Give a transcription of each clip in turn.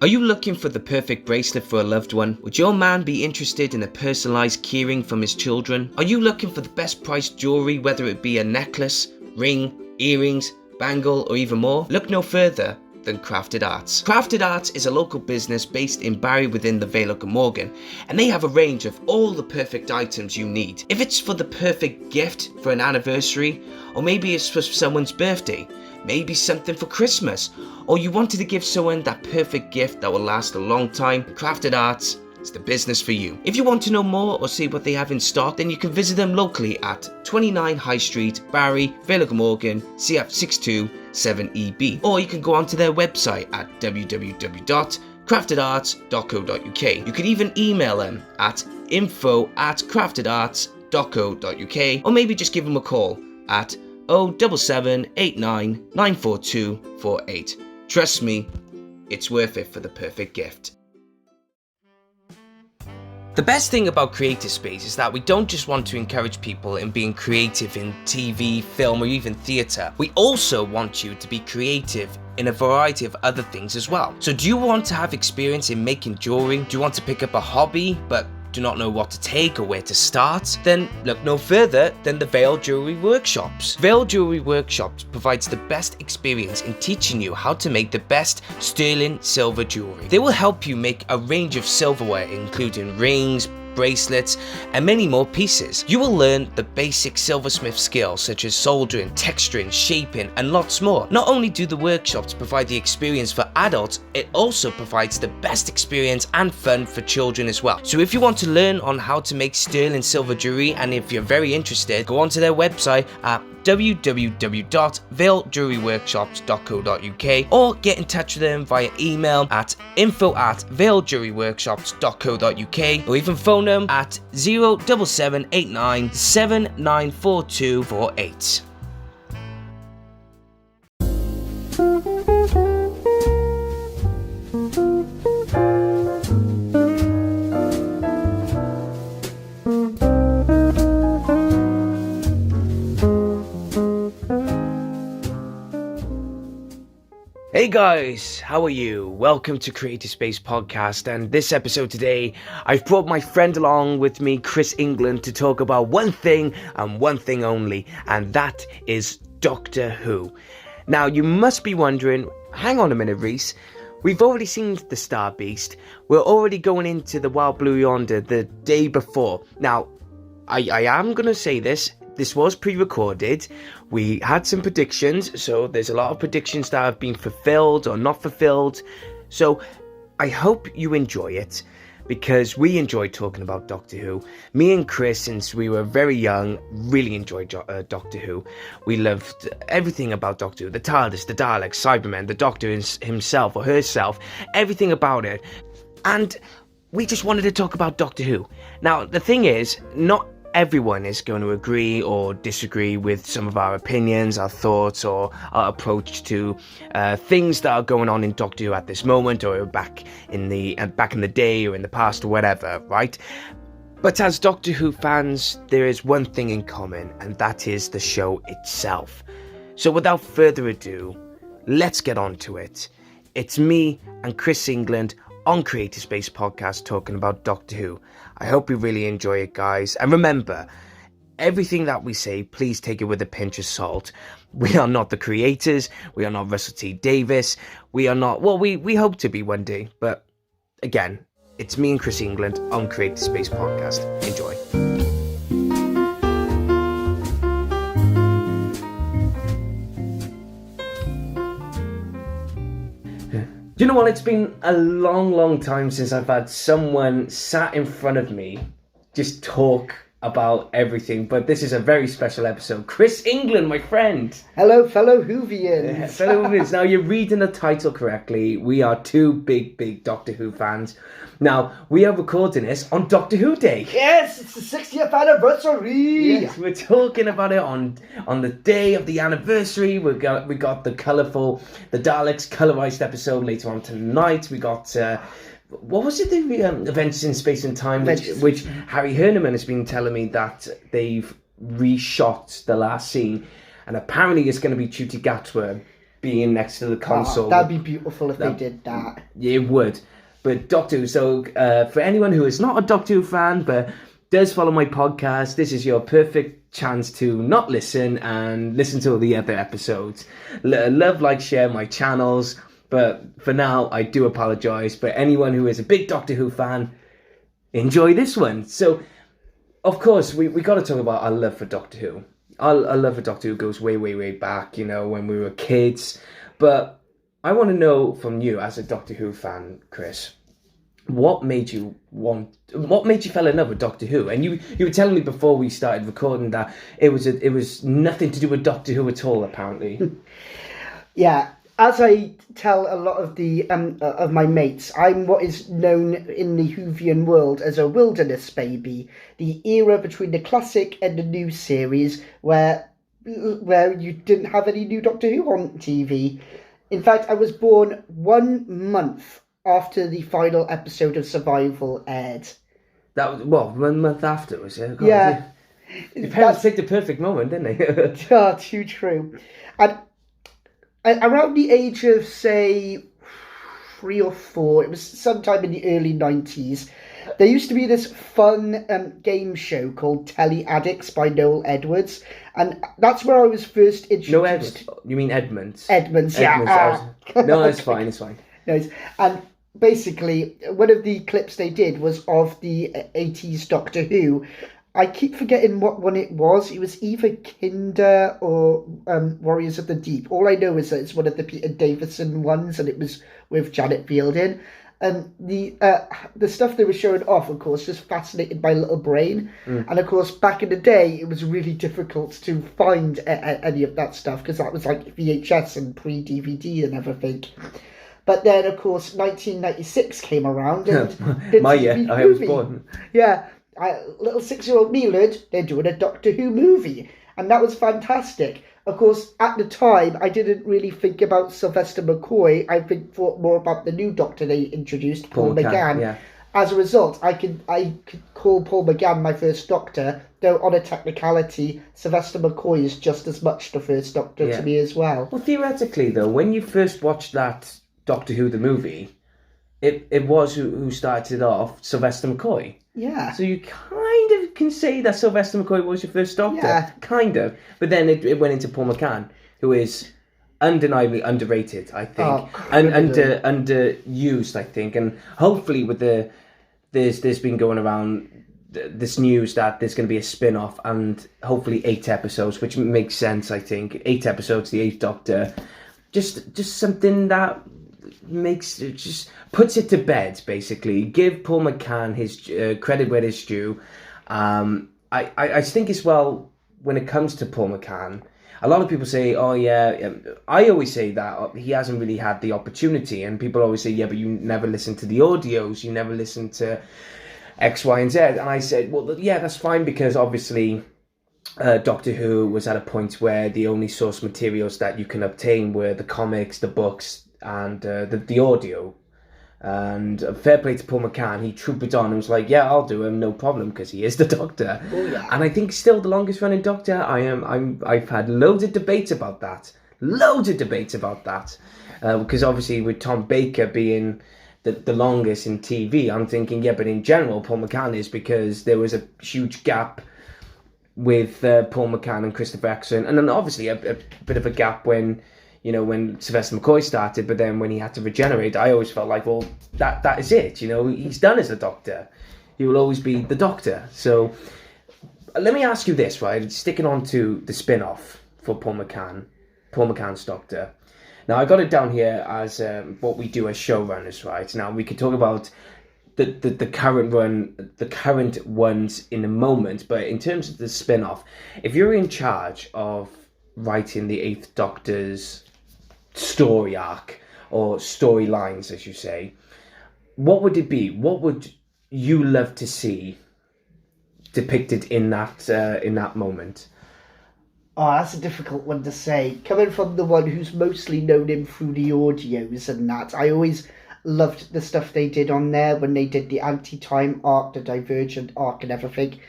Are you looking for the perfect bracelet for a loved one? Would your man be interested in a personalised keyring from his children? Are you looking for the best priced jewellery, whether it be a necklace, ring, earrings, bangle or even more? Look no further than Crafted Arts. Crafted Arts is a local business based in Barry within the Vale of Glamorgan, and they have a range of all the perfect items you need. If it's for the perfect gift for an anniversary, or maybe it's for someone's birthday, maybe something for Christmas, or you wanted to give someone that perfect gift that will last a long time, Crafted Arts is the business for you. If you want to know more or see what they have in stock, then you can visit them locally at 29 High Street, Barry, Vale of Glamorgan, CF627EB, or you can go onto their website at www.craftedarts.co.uk. You can even email them at info@craftedarts.co.uk, or maybe just give them a call at 07789 94248. Trust me, it's worth it for the perfect gift. The best thing about Creative Space is that we don't just want to encourage people in being creative in TV, film or even theatre. We also want you to be creative in a variety of other things as well. So do you want to have experience in making jewellery? Do you want to pick up a hobby but do not know what to take or where to start? Then look no further than the Vale Jewellery Workshops. Vale Jewellery Workshops provides the best experience in teaching you how to make the best sterling silver jewellery. They will help you make a range of silverware including rings, bracelets and many more pieces. You will learn the basic silversmith skills such as soldering, texturing, shaping and lots more. Not only do the workshops provide the experience for adults, it also provides the best experience and fun for children as well. So if you want to learn on how to make sterling silver jewelry, and if you're very interested, go onto their website at www.valejewelryworkshops.co.uk or get in touch with them via email at info@valejewelryworkshops.co.uk or even phone them at 07789 794248. Hey guys, how are you? Welcome to Creative Space Podcast, and this episode today, I've brought my friend along with me, Chris England, to talk about one thing and one thing only, and that is Doctor Who. Now, you must be wondering, hang on a minute, Rhys, we've already seen The Star Beast, we're already going into The Wild Blue Yonder the day before. Now, I am going to say this was pre-recorded. We had some predictions, so there's a lot of predictions that have been fulfilled or not fulfilled. So I hope you enjoy it, because we enjoyed talking about Doctor Who. Me and Chris, since we were very young, really enjoyed Doctor Who. We loved everything about Doctor Who. The TARDIS, the Daleks, Cybermen, the Doctor himself or herself, everything about it. And we just wanted to talk about Doctor Who. Now, the thing is, not everyone is going to agree or disagree with some of our opinions, our thoughts, or our approach to things that are going on in Doctor Who at this moment, or back in the day, or in the past, or whatever, right? But as Doctor Who fans, there is one thing in common, and that is the show itself. So without further ado, let's get on to it. It's me and Chris England on Creative Space Podcast talking about Doctor Who. I hope you really enjoy it, guys. And remember, everything that we say, please take it with a pinch of salt. We are not the creators. We are not Russell T Davies. We are not, well, we hope to be one day. But again, it's me and Chris England on Creative Space Podcast. Enjoy. Do you know what? It's been a long time since I've had someone sat in front of me just talk about everything, but this is a very special episode. Chris England, my friend. Hello, fellow Whovians. Fellow Whovians. Now, you're reading the title correctly. We are two big Doctor Who fans. Now, we are recording this on Doctor Who Day. Yes, it's the 60th anniversary. Yes, we're talking about it on the day of the anniversary. We got the Daleks colorized episode later on tonight. We got what was it? The Adventures in Space and Time, which Harry Herneman has been telling me that they've reshot the last scene, and apparently it's going to be Ncuti Gatwa being next to the console. Oh, that'd be beautiful if they did that. Yeah, it would. But Doctor Who, so for anyone who is not a Doctor Who fan but does follow my podcast, this is your perfect chance to not listen and listen to all the other episodes. Love, like, share my channels. But for now, I do apologise. But anyone who is a big Doctor Who fan, enjoy this one. So, of course, we got to talk about our love for Doctor Who. Our love for Doctor Who goes way, way, way back, when we were kids. But I want to know from you, as a Doctor Who fan, Chris, what made you fell in love with Doctor Who? And you were telling me before we started recording that it was nothing to do with Doctor Who at all, apparently. Yeah. As I tell a lot of the of my mates, I'm what is known in the Whovian world as a wilderness baby, the era between the classic and the new series where you didn't have any new Doctor Who on TV. In fact, I was born 1 month after the final episode of Survival aired. That was, 1 month after, was it? God, yeah. Your parents picked the perfect moment, didn't they? Oh, too true. And around the age of, say, 3 or 4, it was sometime in the early 90s, there used to be this fun game show called Telly Addicts by Noel Edwards, and that's where I was first introduced. No, Edwards. You mean Edmonds? Edmonds, yeah. No, it's fine, it's fine. No, and basically, one of the clips they did was of the 80s Doctor Who. I keep forgetting what one it was. It was either Kinder or Warriors of the Deep. All I know is that it's one of the Peter Davison ones, and it was with Janet Fielding. And the stuff they were showing off, of course, just fascinated my little brain. And of course, back in the day, it was really difficult to find any of that stuff because that was like VHS and pre-DVD and everything. But then, of course, 1996 came around and my year, I was born. Yeah. Little 6-year-old me learned they're doing a Doctor Who movie, and that was fantastic. Of course, at the time, I didn't really think about Sylvester McCoy. I thought more about the new Doctor they introduced, Paul McGann. Yeah. As a result, I could call Paul McGann my first Doctor, though on a technicality, Sylvester McCoy is just as much the first Doctor to me as well. Well, theoretically, though, when you first watched that Doctor Who the movie, it was who started off, Sylvester McCoy. Yeah. So you kind of can say that Sylvester McCoy was your first Doctor. Yeah. Kind of. But then it went into Paul McGann, who is undeniably underrated, I think. And underused, I think. And hopefully with there's been going around this news that there's going to be a spin-off and hopefully 8 episodes, which makes sense, I think. 8 episodes, the 8th Doctor. Just something that puts it to bed, basically. Give Paul McGann his credit where it's due. I think as well, when it comes to Paul McGann, a lot of people say, oh yeah, I always say that he hasn't really had the opportunity, and people always say, yeah, but you never listen to the audios, you never listen to X, Y, and Z. And I said, well, yeah, that's fine, because obviously Doctor Who was at a point where the only source materials that you can obtain were the comics, the books, and the audio. And fair play to Paul McGann, he trooped it on and was like, yeah, I'll do him, no problem, because he is the Doctor. Oh, yeah. And I think still the longest running Doctor. I've had loads of debates about that, because obviously with Tom Baker being the longest in TV, I'm thinking, yeah, but in general Paul McGann is, because there was a huge gap with Paul McGann and Christopher Eccleston, and then obviously a bit of a gap when Sylvester McCoy started, but then when he had to regenerate, I always felt like, well, that is it. He's done as a Doctor. He will always be the Doctor. So let me ask you this, right? Sticking on to the spin-off for Paul McGann's Doctor. Now, I got it down here as what we do as showrunners, right? Now, we could talk about the current run, the current ones in a moment, but in terms of the spin-off, if you're in charge of writing the 8th Doctor's story arc, or storylines, as you say, what would it be? What would you love to see depicted in that moment? Oh, that's a difficult one to say. Coming from the one who's mostly known him through the audios and that, I always loved the stuff they did on there when they did the anti-time arc, the Divergent arc and everything.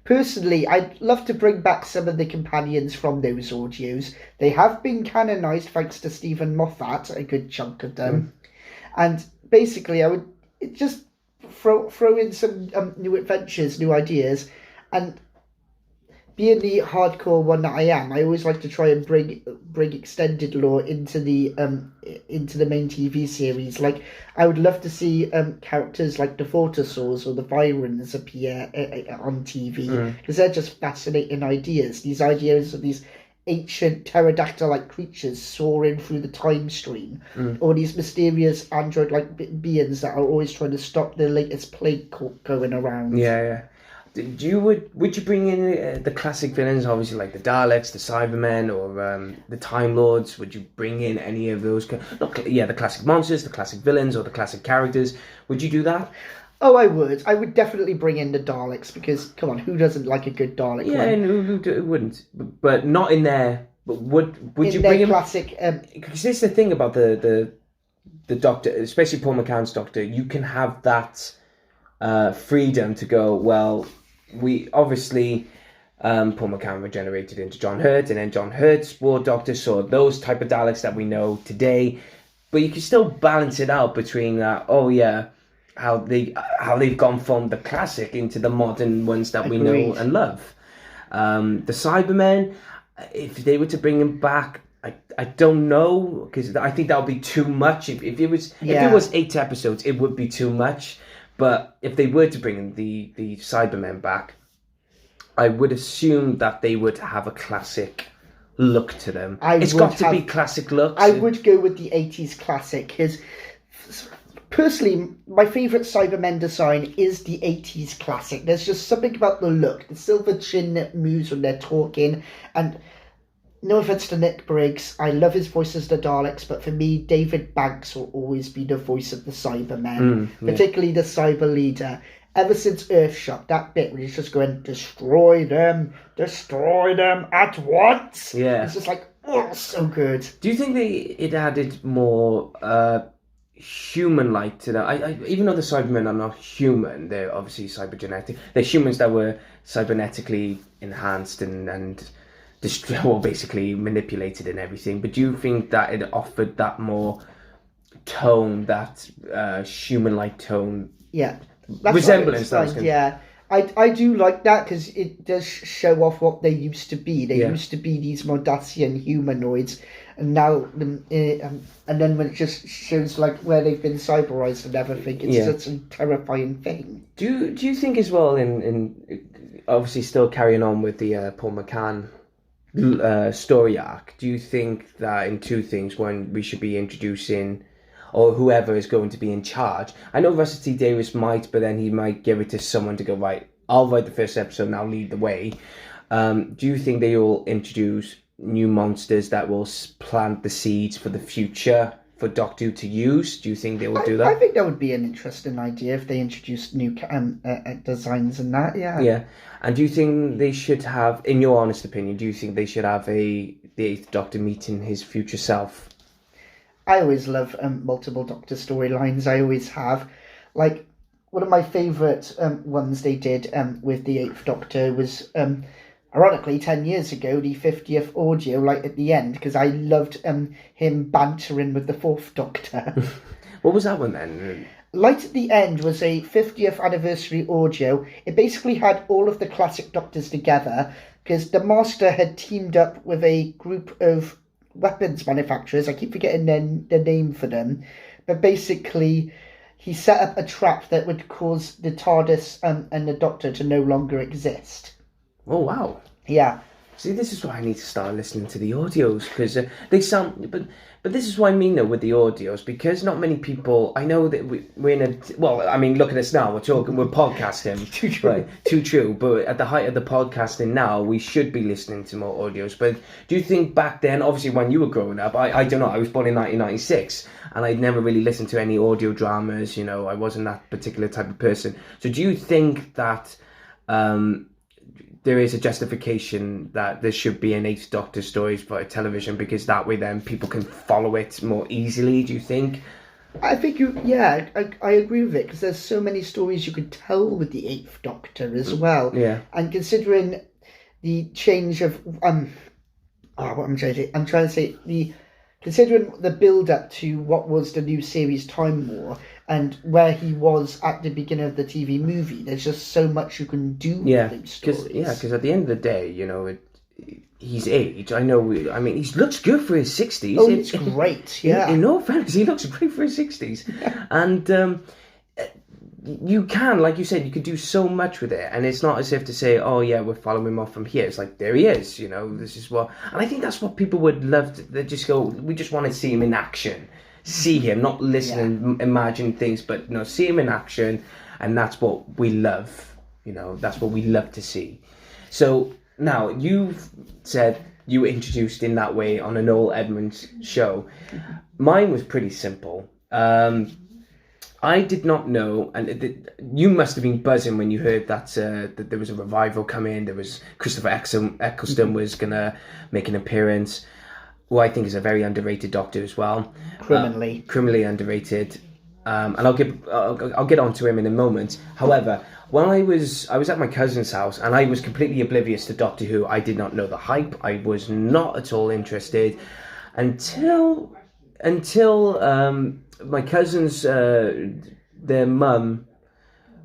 personally, I'd love to bring back some of the companions from those audios. They have been canonised thanks to Stephen Moffat, a good chunk of them. And basically, I would just throw in some new adventures, new ideas, and being the hardcore one that I am, I always like to try and bring extended lore into the main TV series. Like, I would love to see characters like the Fortosaurs or the Virons appear on TV, because they're just fascinating ideas. These ideas of these ancient pterodactyl-like creatures soaring through the time stream, or these mysterious android-like beings that are always trying to stop the latest plague going around. Yeah. Would you bring in the classic villains, obviously like the Daleks, the Cybermen, or the Time Lords? Would you bring in any of those? The classic monsters, the classic villains, or the classic characters? Would you do that? Oh, I would. I would definitely bring in the Daleks, because, come on, who doesn't like a good Dalek? Yeah, and who wouldn't? But not in there. But would you bring in classic? Because this is the thing about the Doctor, especially Paul McCann's Doctor. You can have that freedom to go, well, we obviously Paul McCann regenerated into John Hurt, and then John Hurt's War Doctor saw those type of Daleks that we know today, but you can still balance it out between that. How they've gone from the classic into the modern ones that we know and love. The Cybermen, if they were to bring them back, I don't know, because I think that would be too much. If it was 8 episodes, it would be too much. But if they were to bring the Cybermen back, I would assume that they would have a classic look to them. It's got to be classic looks. I would go with the 80s classic, because personally, my favourite Cybermen design is the 80s classic. There's just something about the look, the silver chin that moves when they're talking, and no offense to Nick Briggs, I love his voice as the Daleks, but for me, David Banks will always be the voice of the Cybermen, particularly the Cyber Leader. Ever since Earthshock, that bit where he's just going, destroy them at once. Yeah. It's just like, oh, so good. Do you think it added more human-like to that? Even though the Cybermen are not human, they're obviously cybergenetic. They're humans that were cybernetically enhanced and basically manipulated and everything. But do you think that it offered that more tone, that human-like tone? Yeah. Resemblance. Yeah. I do like that, because it does show off what they used to be. They used to be these Mordacian humanoids, and now, and then when it just shows like where they've been cyberized and everything, it's such a terrifying thing. Do you think as well, in obviously still carrying on with the Paul McCann story arc, do you think that in two things, when we should be introducing, or whoever is going to be in charge? I know Russell T Davies might, but then he might give it to someone to go, right, I'll write the first episode, now lead the way. Do you think they will introduce new monsters that will plant the seeds for the future for Doctor Who to use? Do you think they will do that? I think that would be an interesting idea if they introduced new designs and that, Yeah. And do you think they should have, in your honest opinion, do you think they should have the Eighth Doctor meeting his future self? I always love multiple Doctor storylines. I always have. Like, one of my favourite ones they did with the Eighth Doctor was, ironically, 10 years ago, the 50th audio, like at the end, because I loved him bantering with the Fourth Doctor. What was that one then? Light at the End was a 50th anniversary audio. It basically had all of the classic Doctors together, because the Master had teamed up with a group of weapons manufacturers. I keep forgetting the name for them. But basically, he set up a trap that would cause the TARDIS and the Doctor to no longer exist. Oh, wow. Yeah. See, this is why I need to start listening to the audios, because they sound... But this is what I mean, though, with the audios, because not many people... I know that we're in a... Well, I mean, look at us now. We're podcasting. Too true. Right, too true. But at the height of the podcasting now, we should be listening to more audios. But do you think back then, obviously, when you were growing up, I don't know, I was born in 1996, and I'd never really listened to any audio dramas, you know, I wasn't that particular type of person. So do you think that... there is a justification that there should be an Eighth Doctor stories for television, because that way then people can follow it more easily, do you think? I think I agree with it, because there's so many stories you could tell with the Eighth Doctor as well. Yeah. And considering the change of considering the build up to what was the new series Time War and where he was at the beginning of the TV movie, there's just so much you can do with those stories. Because at the end of the day, his age, I mean, he looks good for his 60s. Oh, it's great, yeah. In all fairness, he looks great for his 60s. And you can, like you said, you could do so much with it. And it's not as if to say, oh, yeah, we're following him off from here. It's like, there he is, this is what... And I think that's what people would love to... They just go, we just want to see him in action. See him, not listen and imagine things, but, see him in action. And that's what we love. That's what we love to see. So... Now, you've said you were introduced in that way on a Noel Edmonds show. Mine was pretty simple. I did not know, and you must have been buzzing when you heard that there was a revival coming. There was Christopher Eccleston was going to make an appearance, who I think is a very underrated Doctor as well. Criminally underrated. And I'll get onto him in a moment. However, when I was at my cousin's house and I was completely oblivious to Doctor Who. I did not know the hype. I was not at all interested until my cousin's their mum,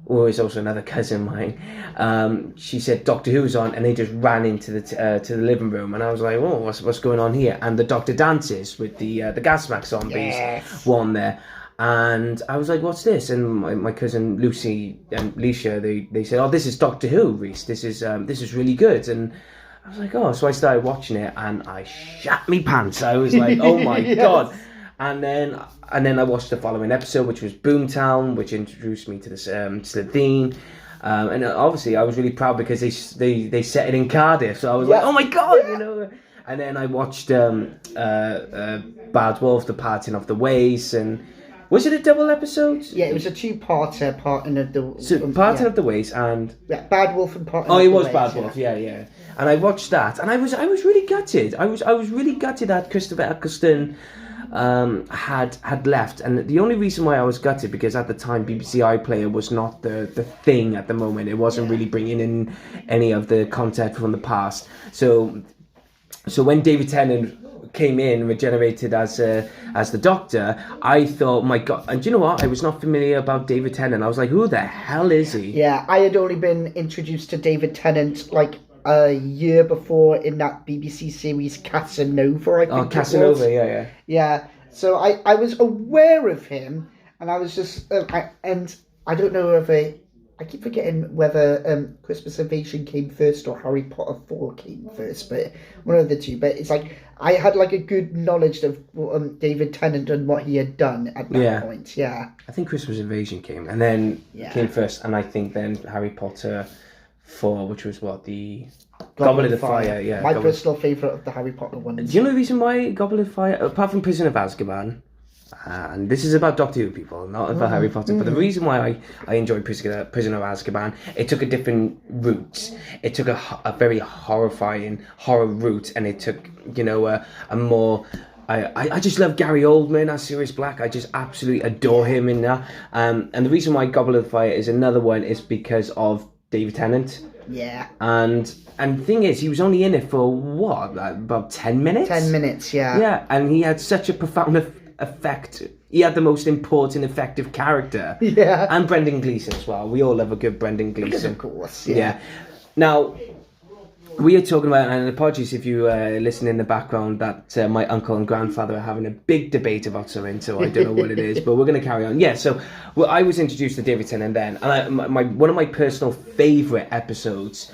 who is also another cousin of mine, she said Doctor Who's on, and they just ran into the to the living room, and I was like, oh, what's going on here? And the Doctor dances with the gas mask zombies one there. And I was like, what's this? And my cousin Lucy and Leisha, they said, oh, this is Doctor Who, Rhys. This is really good. And I was like, oh. So I started watching it, and I shat me pants. I was like, oh my God. And then I watched the following episode, which was Boomtown, which introduced me to this to the theme. And obviously I was really proud because they set it in Cardiff. So I was like, oh my God, And then I watched Bad Wolf, The Parting of the Ways, and was it a double episode? Yeah, it was a two-parter, Parting of the... Parting of the Ways and... Yeah, Bad Wolf and Parting of the Ways. Oh, it was Bad Wolf, yeah. And I watched that, and I was really gutted. I was really gutted that Christopher Eccleston had left, and the only reason why I was gutted, because at the time BBC iPlayer was not the thing at the moment. It wasn't really bringing in any of the content from the past. So when David Tennant came in, regenerated as the Doctor, I thought, my God. And do you know what? I was not familiar about David Tennant. I was like, who the hell is he? Yeah, I had only been introduced to David Tennant like a year before in that BBC series Casanova, I think. Casanova, yeah. Yeah, so I was aware of him, and I was just... and I don't know if I keep forgetting whether Christmas Invasion came first or Harry Potter 4 came first, but one of the two. But it's like, I had like a good knowledge of David Tennant and what he had done at that point, yeah. I think Christmas Invasion came, and then came first, and I think then Harry Potter 4, which was what, the... Goblet of Fire, yeah. My personal favourite of the Harry Potter ones. Do you know the reason why Goblet of Fire, apart from Prison of Azkaban, and this is about Doctor Who, people, not about Harry Potter, but the reason why I enjoy Prison of Azkaban, it took a different route. It took a very horrifying horror route, and it took, a more... I just love Gary Oldman as Sirius Black. I just absolutely adore him in that. And the reason why Goblet of Fire is another one is because of David Tennant. Yeah. And the thing is, he was only in it for what, like about 10 minutes? 10 minutes, yeah. Yeah, and he had such a profound effect. He had the most important, effective character. Yeah. And Brendan Gleeson as well. We all love a good Brendan Gleeson. Of course, yeah. Now, we are talking about, and apologies if you listen in the background, that my uncle and grandfather are having a big debate about something, so I don't know what it is, but we're going to carry on. Yeah, so I was introduced to David Tennant then, and one of my personal favourite episodes,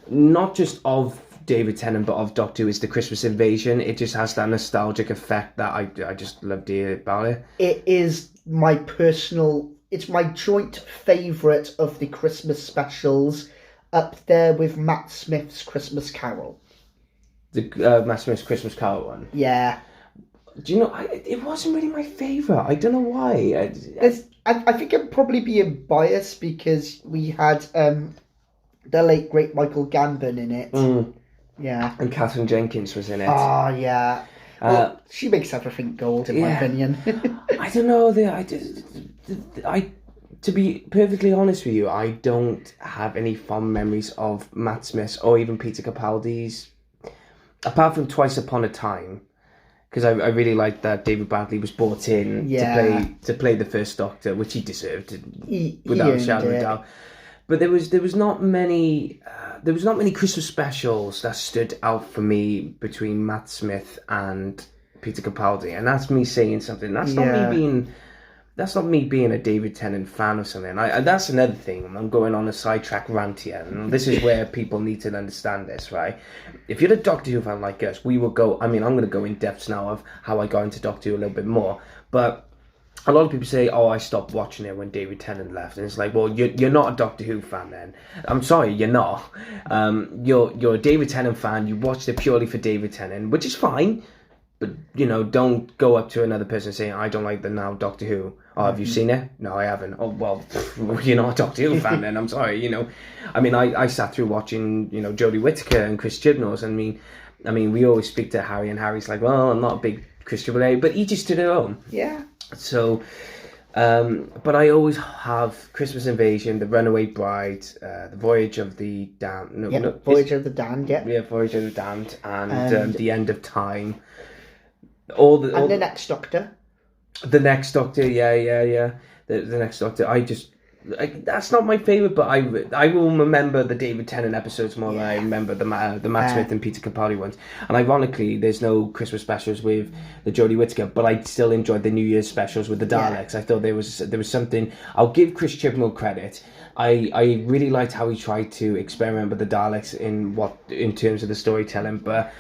not just of David Tennant, but of Doctor Who, is the Christmas Invasion. It just has that nostalgic effect that I just love about it. It is it's my joint favourite of the Christmas specials, up there with Matt Smith's Christmas Carol. The Matt Smith's Christmas Carol one? Yeah. Do you know, it wasn't really my favourite. I don't know why. I think it'd probably be a bias because we had the late, great Michael Gambon in it. Mm. Yeah. And Catherine Jenkins was in it. Oh, yeah. Well, she makes everything gold, in my opinion. I don't know. To be perfectly honest with you, I don't have any fond memories of Matt Smith's or even Peter Capaldi's, apart from Twice Upon a Time, because I really liked that David Bradley was brought in to play the first Doctor, which he deserved without a shadow of a doubt. But there was not many Christmas specials that stood out for me between Matt Smith and Peter Capaldi, and that's me saying something. That's not me being a David Tennant fan or something. That's another thing. I'm going on a sidetrack rant here, and this is where people need to understand this, right? If you're a Doctor Who fan like us, we will go. I mean, I'm going to go in depth now of how I got into Doctor Who a little bit more, but a lot of people say, "Oh, I stopped watching it when David Tennant left," and it's like, "Well, you're not a Doctor Who fan then." I'm sorry, you're not. You're a David Tennant fan. You watched it purely for David Tennant, which is fine. But, don't go up to another person saying, "I don't like the now Doctor Who." "Oh, have you seen it?" "No, I haven't." "Oh, well, you're not a Doctor Who fan then, I'm sorry, I mean, I sat through watching, Jodie Whittaker and Chris Chibnall's. I mean, we always speak to Harry, and Harry's like, "Well, I'm not a big Chris Chibnall," but each is to their own. Yeah. So, but I always have Christmas Invasion, The Runaway Bride, The Voyage of the Damned. Voyage of the Damned, yeah. Yeah, Voyage of the Damned, and The End of Time. The Next Doctor. The Next Doctor, yeah. The Next Doctor. That's not my favourite, but I will remember the David Tennant episodes more than I remember the Matt Smith and Peter Capaldi ones. And ironically, there's no Christmas specials with the Jodie Whittaker, but I still enjoyed the New Year's specials with the Daleks. I thought there was something. I'll give Chris Chibnall credit. I really liked how he tried to experiment with the Daleks in terms of the storytelling, but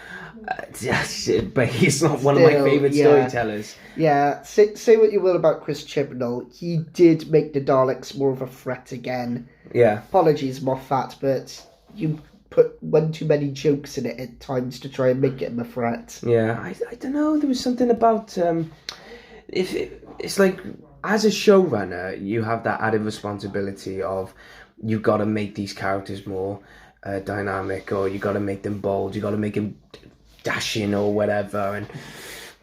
he's not one of my favourite storytellers. Yeah, say what you will about Chris Chibnall, he did make the Daleks more of a threat again. Yeah. Apologies, Moffat, but you put one too many jokes in it at times to try and make it a threat. Yeah, I don't know, there was something about... it's like, as a showrunner, you have that added responsibility of you've got to make these characters more dynamic, or you got to make them bold, you got to make them dashing or whatever,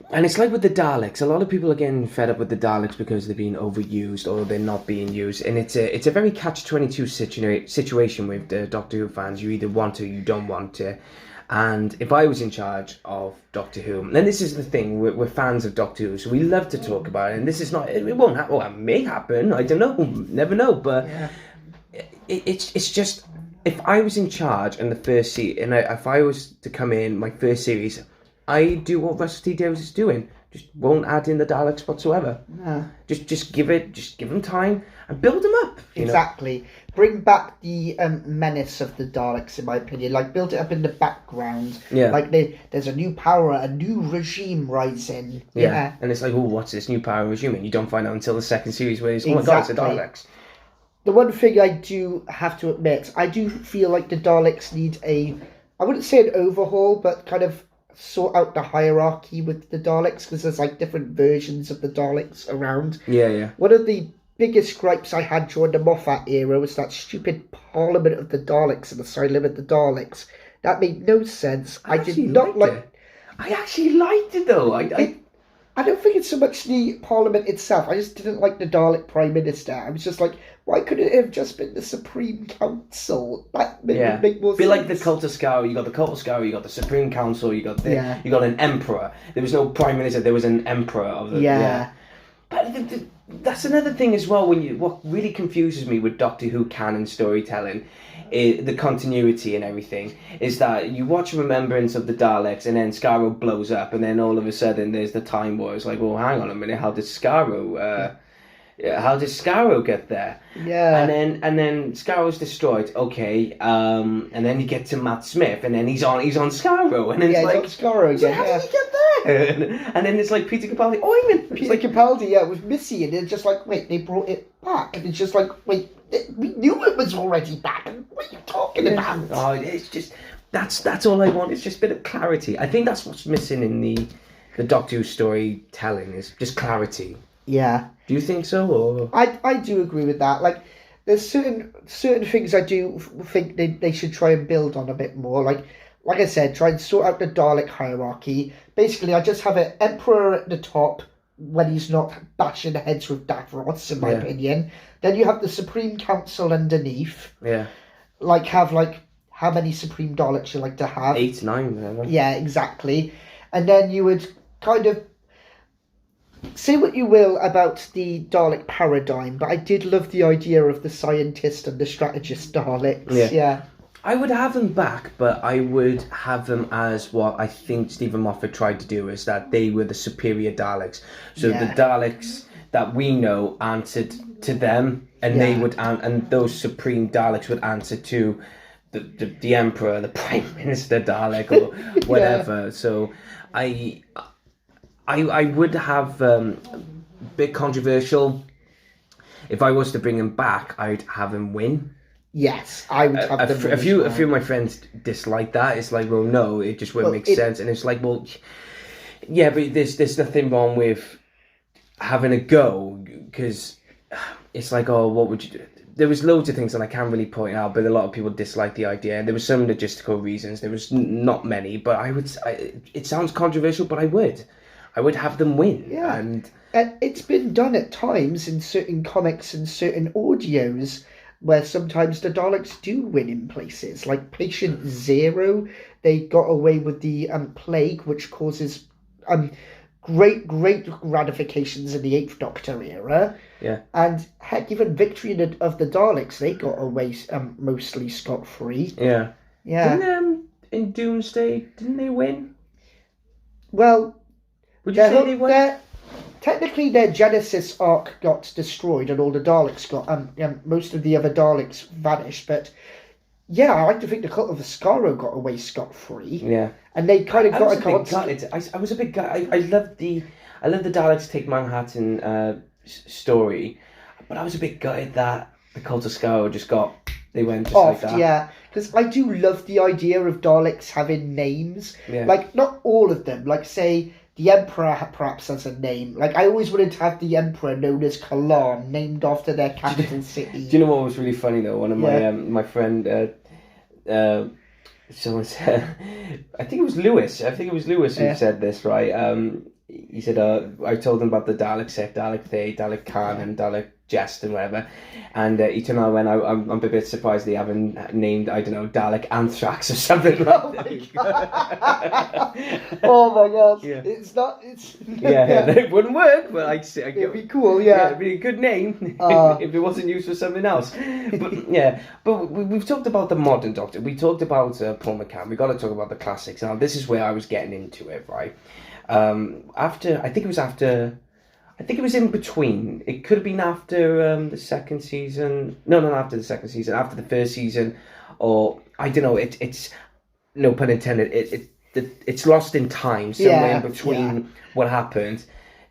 and it's like with the Daleks, a lot of people are getting fed up with the Daleks because they're being overused or they're not being used, and it's a very catch-22 situation with the Doctor Who fans. You either want to, you don't want to. And if I was in charge of Doctor Who, and this is the thing, we're fans of Doctor Who, so we love to talk about it, and this is not, it won't happen, well, it may happen, I don't know, never know, but it's just, if I was in charge in the first season, and if I was to come in my first series, I do what Russell T Davies is doing. Just won't add in the Daleks whatsoever. No. Just give them time and build them up. Exactly. Bring back the menace of the Daleks, in my opinion. Like, build it up in the background. Yeah. Like, there's a new power, a new regime rising. Yeah. And it's like, oh, what's this new power regime? And you don't find out until the second series where it's, oh my God, it's the Daleks. The one thing I do have to admit, I do feel like the Daleks need I wouldn't say an overhaul, but kind of sort out the hierarchy with the Daleks, because there's like different versions of the Daleks around. Yeah. One of the biggest gripes I had during the Moffat era was that stupid Parliament of the Daleks and Asylum of the Daleks. That made no sense. I did not like it. I actually liked it though. I don't think it's so much the Parliament itself. I just didn't like the Dalek Prime Minister. I was just like, why couldn't it have just been the Supreme Council? That would make more sense. Be like the Cult of Skaro. You got the Cult of Skaro, you got the Supreme Council, you got an Emperor. There was no Prime Minister, there was an Emperor of the... Yeah. But that's another thing as well, what really confuses me with Doctor Who canon storytelling, the continuity and everything, is that you watch Remembrance of the Daleks and then Skaro blows up, and then all of a sudden there's the Time War. It's like, well, hang on a minute, how did Skaro get there? Yeah. And then Scaro's destroyed. Okay. And then you get to Matt Smith, and then he's on Skaro, and then it's like, he's on Skaro again. How did he get there? And then it's like Peter Capaldi. Peter Capaldi, was missing, and it's just like, wait, they brought it back, and it's just like, wait, we knew it was already back. And what are you talking about? Oh, it's just that's all I want. It's just a bit of clarity. I think that's what's missing in the Doctor Who storytelling, is just clarity. Yeah. Do you think so? Or I do agree with that. Like, there's certain things I do think they should try and build on a bit more. Like I said, try and sort out the Dalek hierarchy. Basically, I just have an Emperor at the top, when he's not bashing heads with Davros, in my Yeah. opinion. Then you have the Supreme Council underneath. Yeah. Have how many Supreme Daleks you like to have? 8, 9, whatever. Yeah, exactly. And then you would kind of say what you will about the Dalek paradigm, but I did love the idea of the scientist and the strategist Daleks. Yeah. I would have them back, but I would have them as what I think Stephen Moffat tried to do, is that they were the superior Daleks. So the Daleks that we know answered to them, and they would, and those supreme Daleks would answer to the Emperor, the Prime Minister Dalek, or whatever. So I would have a bit controversial. If I was to bring him back, I'd have him win. Yes, I would have them a few of my friends dislike that. It's like, well, no, it just wouldn't make sense. And it's like, well, yeah, but there's nothing wrong with having a go, because it's like, oh, what would you do? There was loads of things that I can't really point out, but a lot of people dislike the idea. There was some logistical reasons. There was not many, but it sounds controversial, but I would have them win. Yeah. And it's been done at times in certain comics and certain audios, where sometimes the Daleks do win in places. Like Patient Zero, they got away with the plague, which causes great ratifications in the Eighth Doctor era. Yeah. And heck, even Victory of the Daleks, they got away mostly scot-free. Yeah. Yeah. Didn't, in Doomsday, didn't they win? Well, Would you say they won? Technically, their Genesis arc got destroyed, and all the Daleks got most of the other Daleks vanished. But yeah, I like to think the Cult of Ascaro got away scot-free. Yeah, and they kind of got a constant. I was a big guy. I loved the Daleks Take Manhattan story, but I was a bit gutted that the Cult of Ascaro they went just off. Like that. Yeah, because I do love the idea of Daleks having names. Yeah. Like not all of them. Like say, the Emperor perhaps has a name. Like, I always wanted to have the Emperor known as Kalan, named after their capital city. Do you know what was really funny, though? One of my friend, someone said, I think it was Lewis who said this, right? He said, I told him about the Dalek Sith, Dalek Thay, Dalek Khan, and Dalek Jest and whatever. And he turned around and went, I'm a bit surprised they haven't named, I don't know, Dalek Anthrax or something like that. Oh my god. Yeah. It wouldn't work, but it'd be cool, yeah. It'd be a good name if it wasn't used for something else. But we've talked about the modern Doctor. We talked about Paul McCann. We got to talk about the classics. Now, this is where I was getting into it, right? I think it was in between. It could have been after the second season. No, not after the second season. After the first season, or I don't know. It's no pun intended. It's lost in time somewhere in between what happened,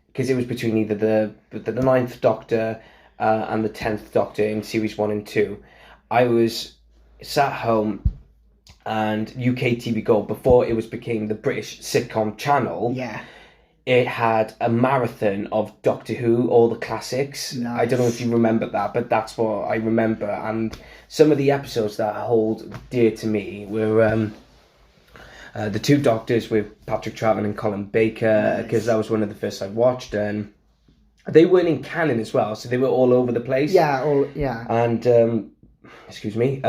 because it was between either the Ninth Doctor and the 10th Doctor in series 1 and 2. I was sat home, and UK TV Gold, before it became the British sitcom channel, it had a marathon of Doctor Who, all the classics. Nice. I don't know if you remember that, but that's what I remember. And some of the episodes that hold dear to me were the two Doctors with Patrick Troughton and Colin Baker, because that was one of the first I watched, and they weren't in canon as well, so they were all over the place. And excuse me.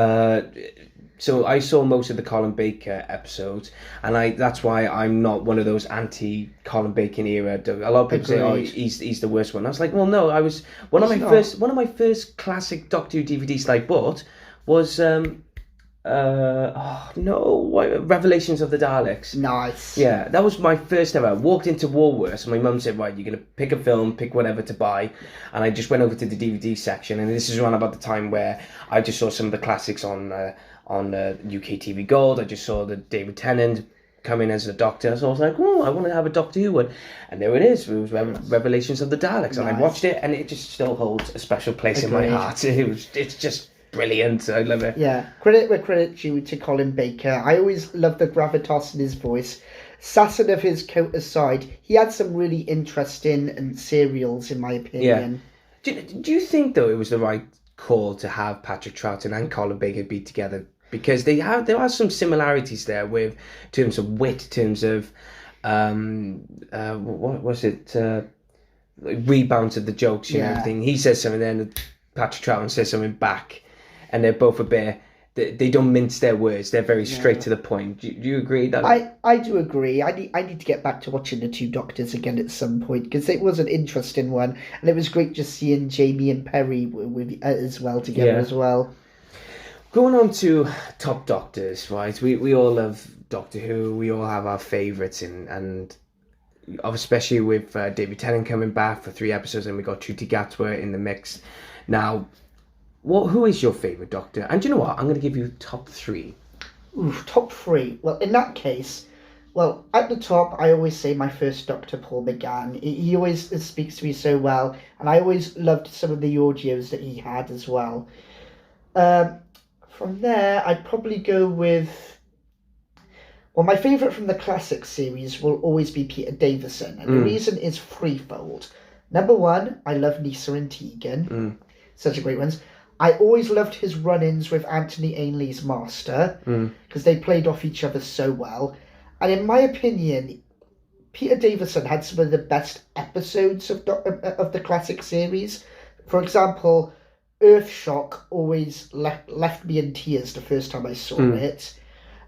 So I saw most of the Colin Baker episodes, and that's why I'm not one of those anti-Colin Baker era. A lot of people say, "Oh, he's the worst one." I was like, "Well, no. I was one of my first classic Doctor Who DVDs that I bought was Revelations of the Daleks." Nice. Yeah, that was my first ever. I walked into Woolworths, and my mum said, "Right, you're gonna pick a film, pick whatever to buy," and I just went over to the DVD section, and this is around about the time where I just saw some of the classics on UK TV Gold. I just saw the David Tennant come in as the Doctor, so I was like, "Oh, I want to have a Doctor Who one," and there it is. It was Revelations of the Daleks, and I watched it, and it just still holds a special place in my heart. It's just brilliant. I love it. Yeah, credit where credit due to Colin Baker. I always loved the gravitas in his voice. Sassing of his coat aside, he had some really interesting serials, in my opinion. Yeah. Do you think though it was the right call to have Patrick Troughton and Colin Baker be together? Because there are some similarities there with terms of wit, terms of what was it? rebounds of the jokes and everything. He says something, then Patrick Troughton says something back, and they're both a bit. They don't mince their words. They're very straight to the point. Do you agree that? I do agree. I need to get back to watching The Two Doctors again at some point, because it was an interesting one, and it was great just seeing Jamie and Perry with as well together as well. Going on to top Doctors, right? We all love Doctor Who. We all have our favourites, and especially with David Tennant coming back for 3 episodes, and we got Ncuti Gatwa in the mix. Now, who is your favourite Doctor? And do you know what? I'm going to give you top 3. Ooh, top 3. Well, in that case, at the top, I always say my first Doctor, Paul McGann. He always speaks to me so well, and I always loved some of the audios that he had as well. From there, I'd probably go with... Well, my favourite from the classic series will always be Peter Davison, and the reason is threefold. Number 1, I love Nyssa and Tegan. Such a great ones. I always loved his run-ins with Anthony Ainley's Master, because they played off each other so well. And in my opinion, Peter Davison had some of the best episodes of the classic series. For example, Earthshock always left me in tears the first time I saw it.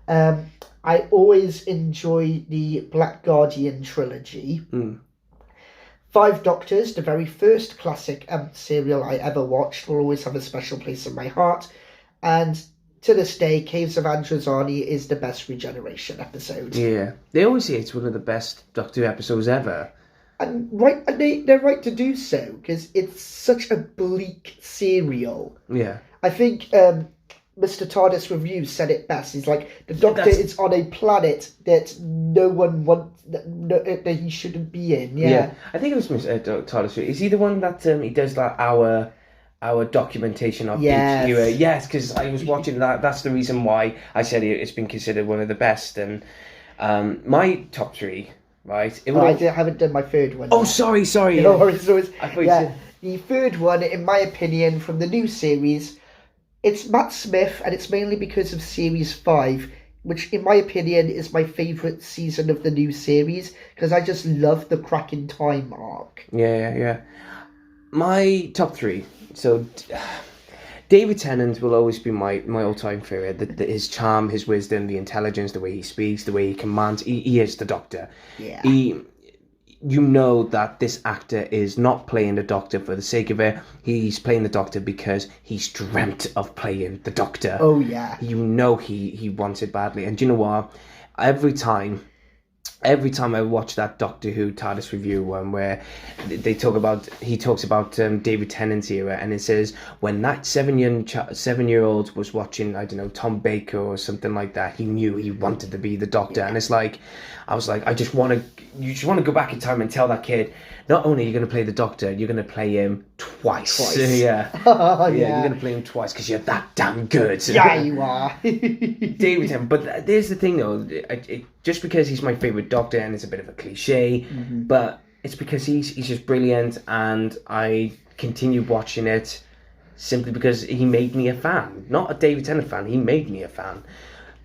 I always enjoy the Black Guardian trilogy. 5 Doctors, the very first classic serial I ever watched, will always have a special place in my heart. And to this day, Caves of Androzani is the best regeneration episode. Yeah, they always say it's one of the best Doctor Who episodes ever. And they're right to do so, because it's such a bleak serial. Yeah. I think Mr. TARDIS Reviews said it best. He's like, the Doctor is on a planet that no one wants, that he shouldn't be in. Yeah. I think it was Mr. TARDIS. Is he the one that he does like our documentation of each era? Yes, because I was watching that. That's the reason why I said it's been considered one of the best. And my top 3, right? I haven't done my third one. Oh, yet. Sorry. No worries. The third one, in my opinion, from the new series, it's Matt Smith, and it's mainly because of Series 5, which, in my opinion, is my favourite season of the new series, because I just love the Crack in Time arc. Yeah. My top 3. So, David Tennant will always be my all-time favourite. His charm, his wisdom, the intelligence, the way he speaks, the way he commands. He is the Doctor. Yeah. You know that this actor is not playing the Doctor for the sake of it. He's playing the Doctor because he's dreamt of playing the Doctor. Oh, yeah. You know he wants it badly. And do you know what? Every time I watch that Doctor Who TARDIS review one where he talks about David Tennant's era, and it says when that 7-year-old was watching, I don't know, Tom Baker or something like that, he knew he wanted to be the Doctor. And it's like, I was like, you just want to go back in time and tell that kid, not only are you going to play the Doctor, you're going to play him twice. Yeah. You're going to play him twice because you're that damn good. Yeah, you are. David Tennant. But there's the thing, though. Just because he's my favourite Doctor, and it's a bit of a cliche, but it's because he's just brilliant, and I continue watching it simply because he made me a fan. Not a David Tennant fan, he made me a fan.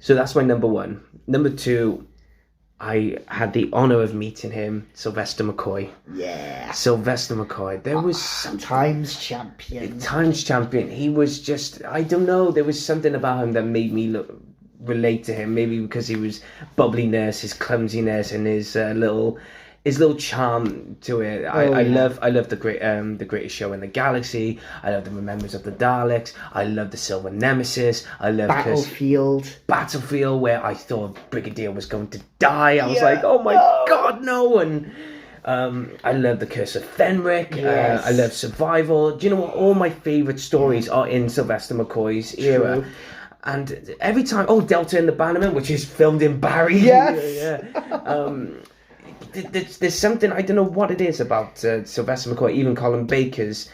So that's my number 1. Number 2, I had the honour of meeting him, Sylvester McCoy. Yeah. Sylvester McCoy. There was Times champion. Times champion. He was just, I don't know, there was something about him that made me relate to him. Maybe because he was bubbliness, his clumsiness, and his little charm to it. I love the greatest show in the galaxy. I love the Remembrance of the Daleks. I love the Silver Nemesis. I love Battlefield, where I thought Brigadier was going to die. I was like, oh my god, no! And I love the Curse of Fenric. Yes. I love Survival. Do you know what? All my favourite stories are in Sylvester McCoy's era. And every time, Delta and the Bannerman, which is filmed in Barry. Yes. There's something, I don't know what it is about Sylvester McCoy, even Colin Baker's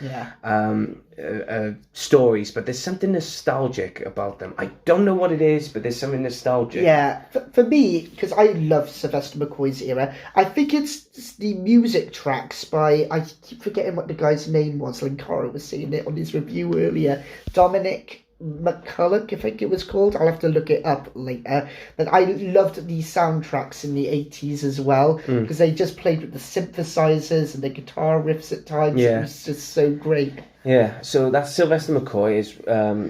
stories, but there's something nostalgic about them. I don't know what it is, but there's something nostalgic. Yeah, for me, because I love Sylvester McCoy's era, I think it's the music tracks by, I keep forgetting what the guy's name was, Linkara was saying it on his review earlier, Dominic McCulloch, I think it was called. I'll have to look it up later. But I loved the soundtracks in the 80s as well, because they just played with the synthesizers and the guitar riffs at times. Yeah. It was just so great. Yeah, so that's Sylvester McCoy is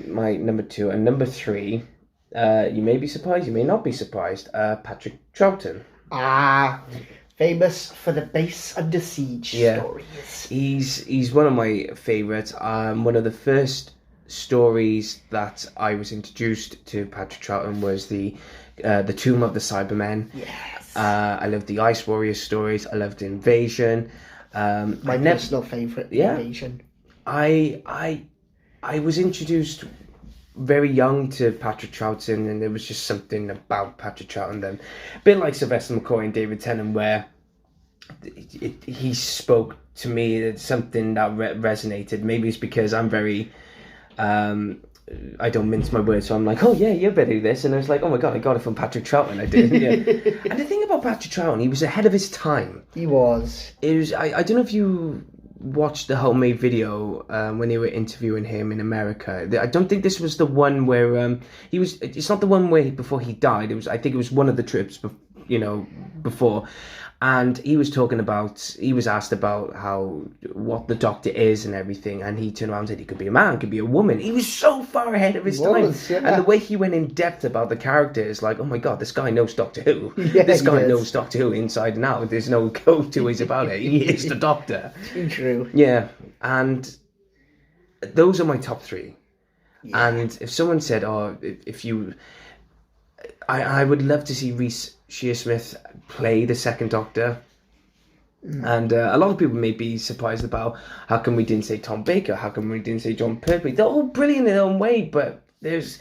my number 2. And number 3, you may be surprised, you may not be surprised, Patrick Troughton. Famous for the Base Under Siege stories. He's one of my favourites. One of the first stories that I was introduced to Patrick Troughton was the Tomb of the Cybermen. Yes. I loved the Ice Warrior stories. I loved Invasion. My personal favourite, Invasion. I was introduced very young to Patrick Troughton, and there was just something about Patrick Troughton then, a bit like Sylvester McCoy and David Tennant, where he spoke to me. It's something that resonated. Maybe it's because I'm very I don't mince my words, so I'm like, oh yeah, you better do this, and I was like, oh my god, I got it from Patrick Troughton. I did. Yeah. And the thing about Patrick Troughton, he was ahead of his time. He was. It was. I don't know if you watched the homemade video when they were interviewing him in America. I don't think this was the one where he was. It's not the one where before he died. It was. I think it was one of the trips, before. And he was talking about, he was asked about what the Doctor is and everything, and he turned around and said he could be a man, could be a woman. He was so far ahead of his time. Yeah. And the way he went in depth about the characters, like, oh my god, this guy knows Doctor Who. Yeah, this guy knows Doctor Who inside and out. There's no two ways about it. He is the Doctor. Too true. Yeah, and those are my top 3. Yeah. And if someone said, I would love to see Rhys Shearsmith play the second Doctor. And a lot of people may be surprised about how come we didn't say Tom Baker, how come we didn't say John Pertwee. They're all brilliant in their own way, but there's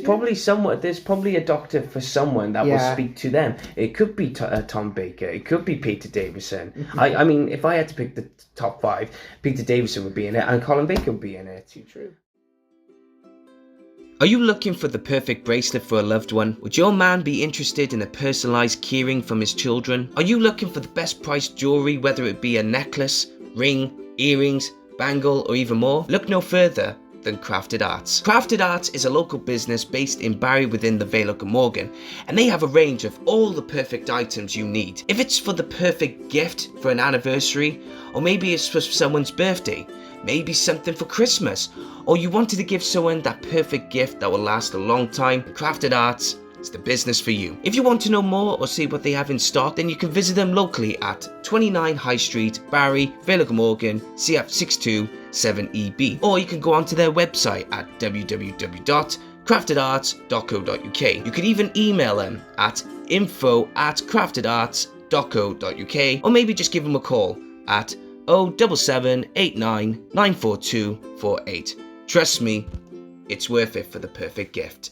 probably a Doctor for someone that will speak to them. It could be Tom Baker, it could be Peter Davison. I mean, if I had to pick the top 5, Peter Davison would be in it and Colin Baker would be in it. Too true. Are you looking for the perfect bracelet for a loved one? Would your man be interested in a personalised keyring from his children? Are you looking for the best priced jewellery, whether it be a necklace, ring, earrings, bangle or even more? Look no further than Crafted Arts. Crafted Arts is a local business based in Barry within the Vale of Glamorgan, and they have a range of all the perfect items you need. If it's for the perfect gift for an anniversary, or maybe it's for someone's birthday, maybe something for Christmas, or you wanted to give someone that perfect gift that will last a long time, Crafted Arts is the business for you. If you want to know more or see what they have in stock, then you can visit them locally at 29 High Street, Barry, Vale of Glamorgan, CF627EB, or you can go onto their website at www.craftedarts.co.uk. You could even email them at info@craftedarts.co.uk, or maybe just give them a call at 07789 94248. Trust me, it's worth it for the perfect gift.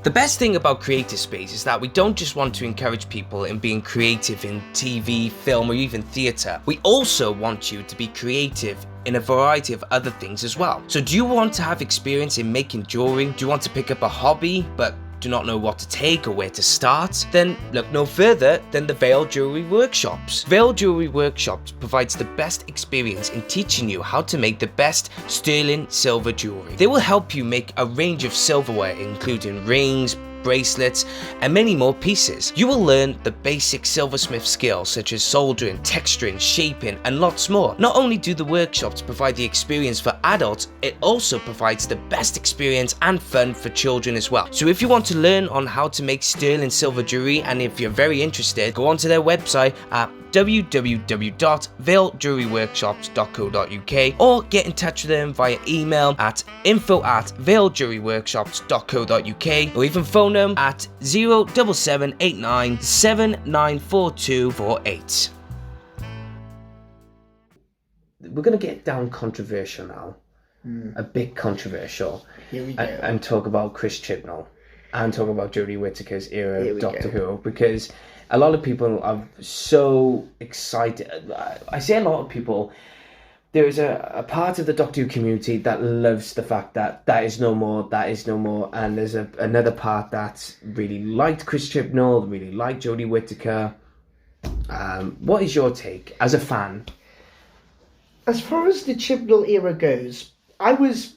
The best thing about Creative Space is that we don't just want to encourage people in being creative in TV, film or even theatre. We also want you to be creative in a variety of other things as well. So do you want to have experience in making jewellery? Do you want to pick up a hobby but do not know what to take or where to start? Then look no further than the Vale Jewellery Workshops. Vale Jewellery Workshops provides the best experience in teaching you how to make the best sterling silver jewellery. They will help you make a range of silverware including rings, bracelets and many more pieces. You will learn the basic silversmith skills such as soldering, texturing, shaping and lots more. Not only do the workshops provide the experience for adults, it also provides the best experience and fun for children as well. So if you want to learn on how to make sterling silver jewelry, and if you're very interested, go onto their website at www.valejewelryworkshops.co.uk or get in touch with them via email at info@valejewelryworkshops.co.uk or even phone them at 07789 794248. We're going to get down controversial now, a bit controversial, Here we go. and talk about Chris Chibnall and talk about Jodie Whittaker's era of Doctor Who, because a lot of people are so excited. I say a lot of people, there is a part of the Doctor Who community that loves the fact that is no more, and there's another part that really liked Chris Chibnall, really liked Jodie Whittaker. What is your take as a fan? As far as the Chibnall era goes, I was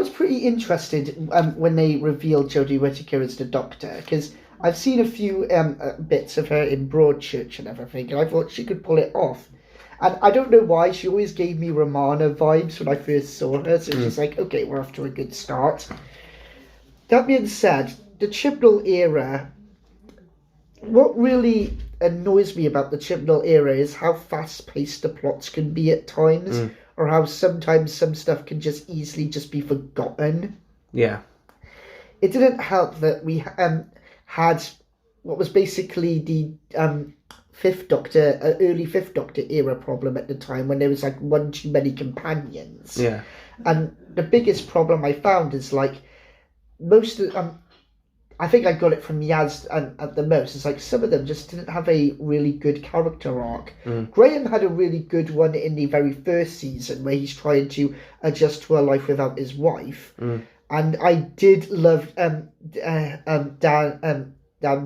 pretty interested when they revealed Jodie Whittaker as the Doctor, because I've seen a few bits of her in Broadchurch and everything, and I thought she could pull it off. And I don't know why, she always gave me Romana vibes when I first saw her, so she's like, okay, we're off to a good start. That being said, the Chibnall era, what really annoys me about the Chibnall era is how fast-paced the plots can be at times, or how sometimes some stuff can just easily just be forgotten. Yeah. It didn't help that we had what was basically the early Fifth Doctor era problem at the time, when there was like one too many companions. Yeah. And the biggest problem I found is like most of I think I got it from Yaz at the most. It's like some of them just didn't have a really good character arc. Graham had a really good one in the very first season where he's trying to adjust to a life without his wife. And I did love Dan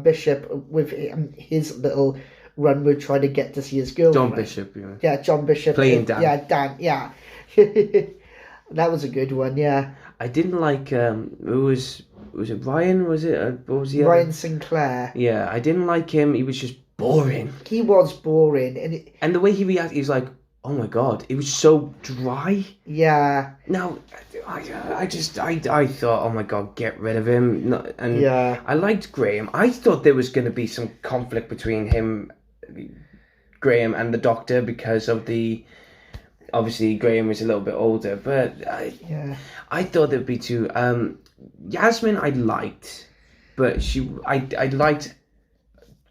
Bishop with his little run with trying to get to see his girlfriend. John Bishop, yeah. Yeah, John Bishop. Playing Dan. Yeah, Dan, yeah. That was a good one, yeah. I didn't like, was it Ryan? Was it? What was the Ryan other? Sinclair. Yeah, I didn't like him. He was just boring. He was boring. And the way he reacted, he was like, oh my God, it was so dry. Yeah. No, I thought, oh my God, get rid of him. And yeah. I liked Graham. I thought there was going to be some conflict between Graham and the Doctor because of obviously Graham was a little bit older, but I thought there'd be two. Yasmin I liked, but I liked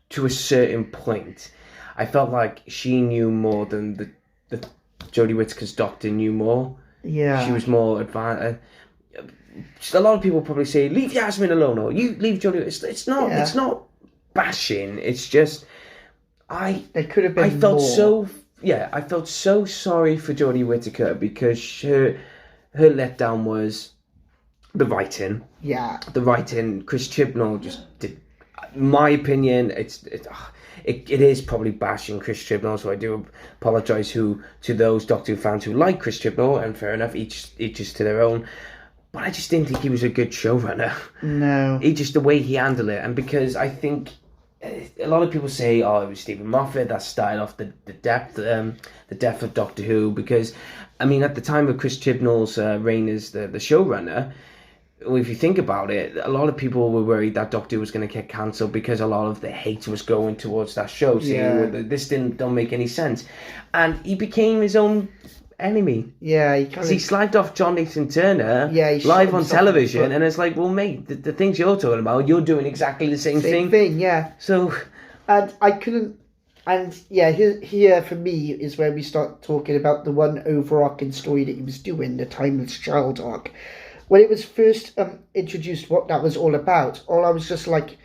to a certain point. I felt like she knew more than the Jodie Whittaker's Doctor knew more. Yeah. She was more advanced. A lot of people probably say, leave Yasmin alone, or you leave Jodie. It's not bashing. It's just There could have been I felt more. I felt so sorry for Jodie Whittaker because her letdown was the writing. Yeah. The writing. Chris Chibnall just did. In my opinion, it is probably bashing Chris Chibnall, so I do apologise to those Doctor Who fans who like Chris Chibnall, and fair enough, each is to their own. But I just didn't think he was a good showrunner. No. The way he handled it, and because I think a lot of people say, oh, it was Stephen Moffat that started off the death of Doctor Who, because, I mean, at the time of Chris Chibnall's reign as the showrunner, if you think about it, a lot of people were worried that Doctor Who was going to get cancelled because a lot of the hate was going towards that show, saying this don't make any sense. And he became his own enemy. Yeah, he slagged off John Nathan Turner live on television, and it's like, well, mate, the things you're talking about, you're doing exactly the same thing. Yeah. So, and I couldn't. And yeah, here for me is where we start talking about the one overarching story that he was doing, the Timeless Child arc. When it was first introduced, what that was all about, I was just like,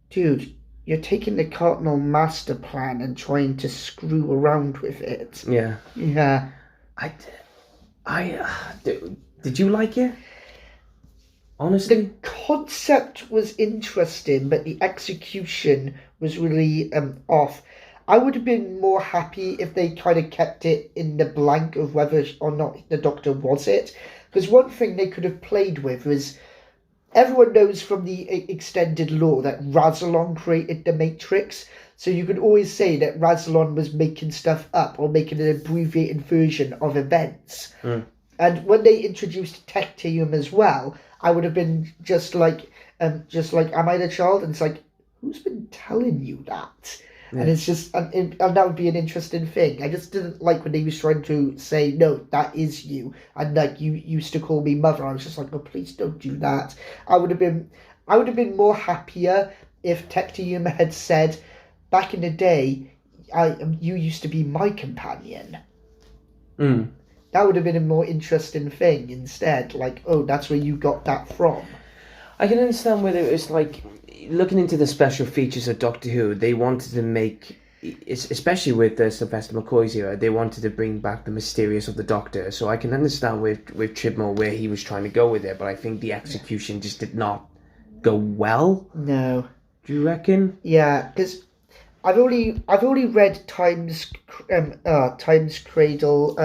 dude, you're taking the Cardinal Master Plan and trying to screw around with it. Yeah. Yeah. Did you like it? Honestly? The concept was interesting, but the execution was really off. I would have been more happy if they kind of kept it in the blank of whether or not the Doctor was it. Because one thing they could have played with was, everyone knows from the extended lore that Rassilon created the Matrix. So you could always say that Rassilon was making stuff up or making an abbreviated version of events. And when they introduced Tectium as well, I would have been just like, am I the child? And it's like, who's been telling you that? Yeah. And it's just, and that would be an interesting thing. I just didn't like when they was trying to say, no, that is you. And like, you used to call me mother. I was just like, oh, please don't do that. I would have been more happier if Tectium had said, back in the day, you used to be my companion. That would have been a more interesting thing instead. Like, oh, that's where you got that from. I can understand whether it was like, looking into the special features of Doctor Who, they wanted to make, especially with Sylvester McCoy's era, they wanted to bring back the mysterious of the Doctor. So I can understand with Chibnall where he was trying to go with it, but I think the execution just did not go well. No. Do you reckon? Yeah, because I've only read Time's Cradle.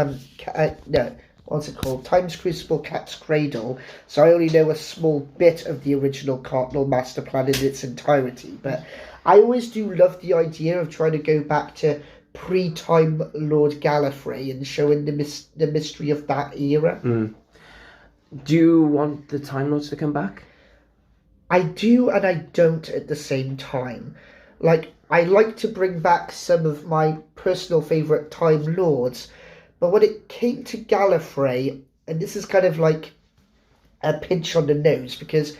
what's it called? Time's Crucible, Cat's Cradle. So I only know a small bit of the original Cardinal Master Plan in its entirety. But I always do love the idea of trying to go back to pre-Time Lord Gallifrey and showing the mystery of that era. Do you want the Time Lords to come back? I do and I don't at the same time. Like, I like to bring back some of my personal favourite Time Lords, but when it came to Gallifrey, and this is kind of like a pinch on the nose, because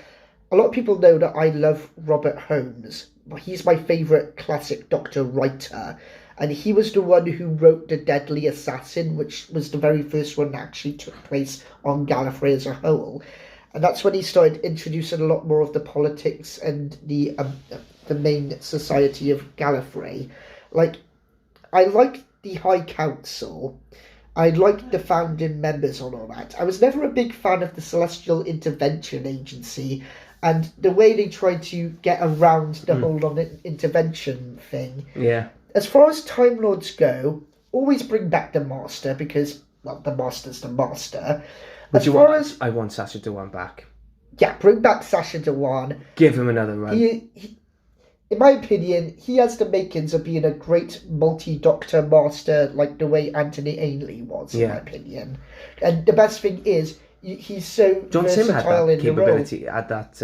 a lot of people know that I love Robert Holmes. He's my favourite classic Doctor writer, and he was the one who wrote The Deadly Assassin, which was the very first one that actually took place on Gallifrey as a whole. And that's when he started introducing a lot more of the politics and the main society of Gallifrey. Like, I liked the High Council. I liked the founding members and all that. I was never a big fan of the Celestial Intervention Agency and the way they tried to get around the whole intervention thing. Yeah. As far as Time Lords go, always bring back the Master because, well, the Master's the Master. I want Sacha Dhawan back. Yeah, bring back Sacha Dhawan. Give him another run. He, in my opinion, he has the makings of being a great multi-doctor master, like the way Anthony Ainley was, in my opinion. And the best thing is, he's so John Sim had versatile that in the role. capability at that,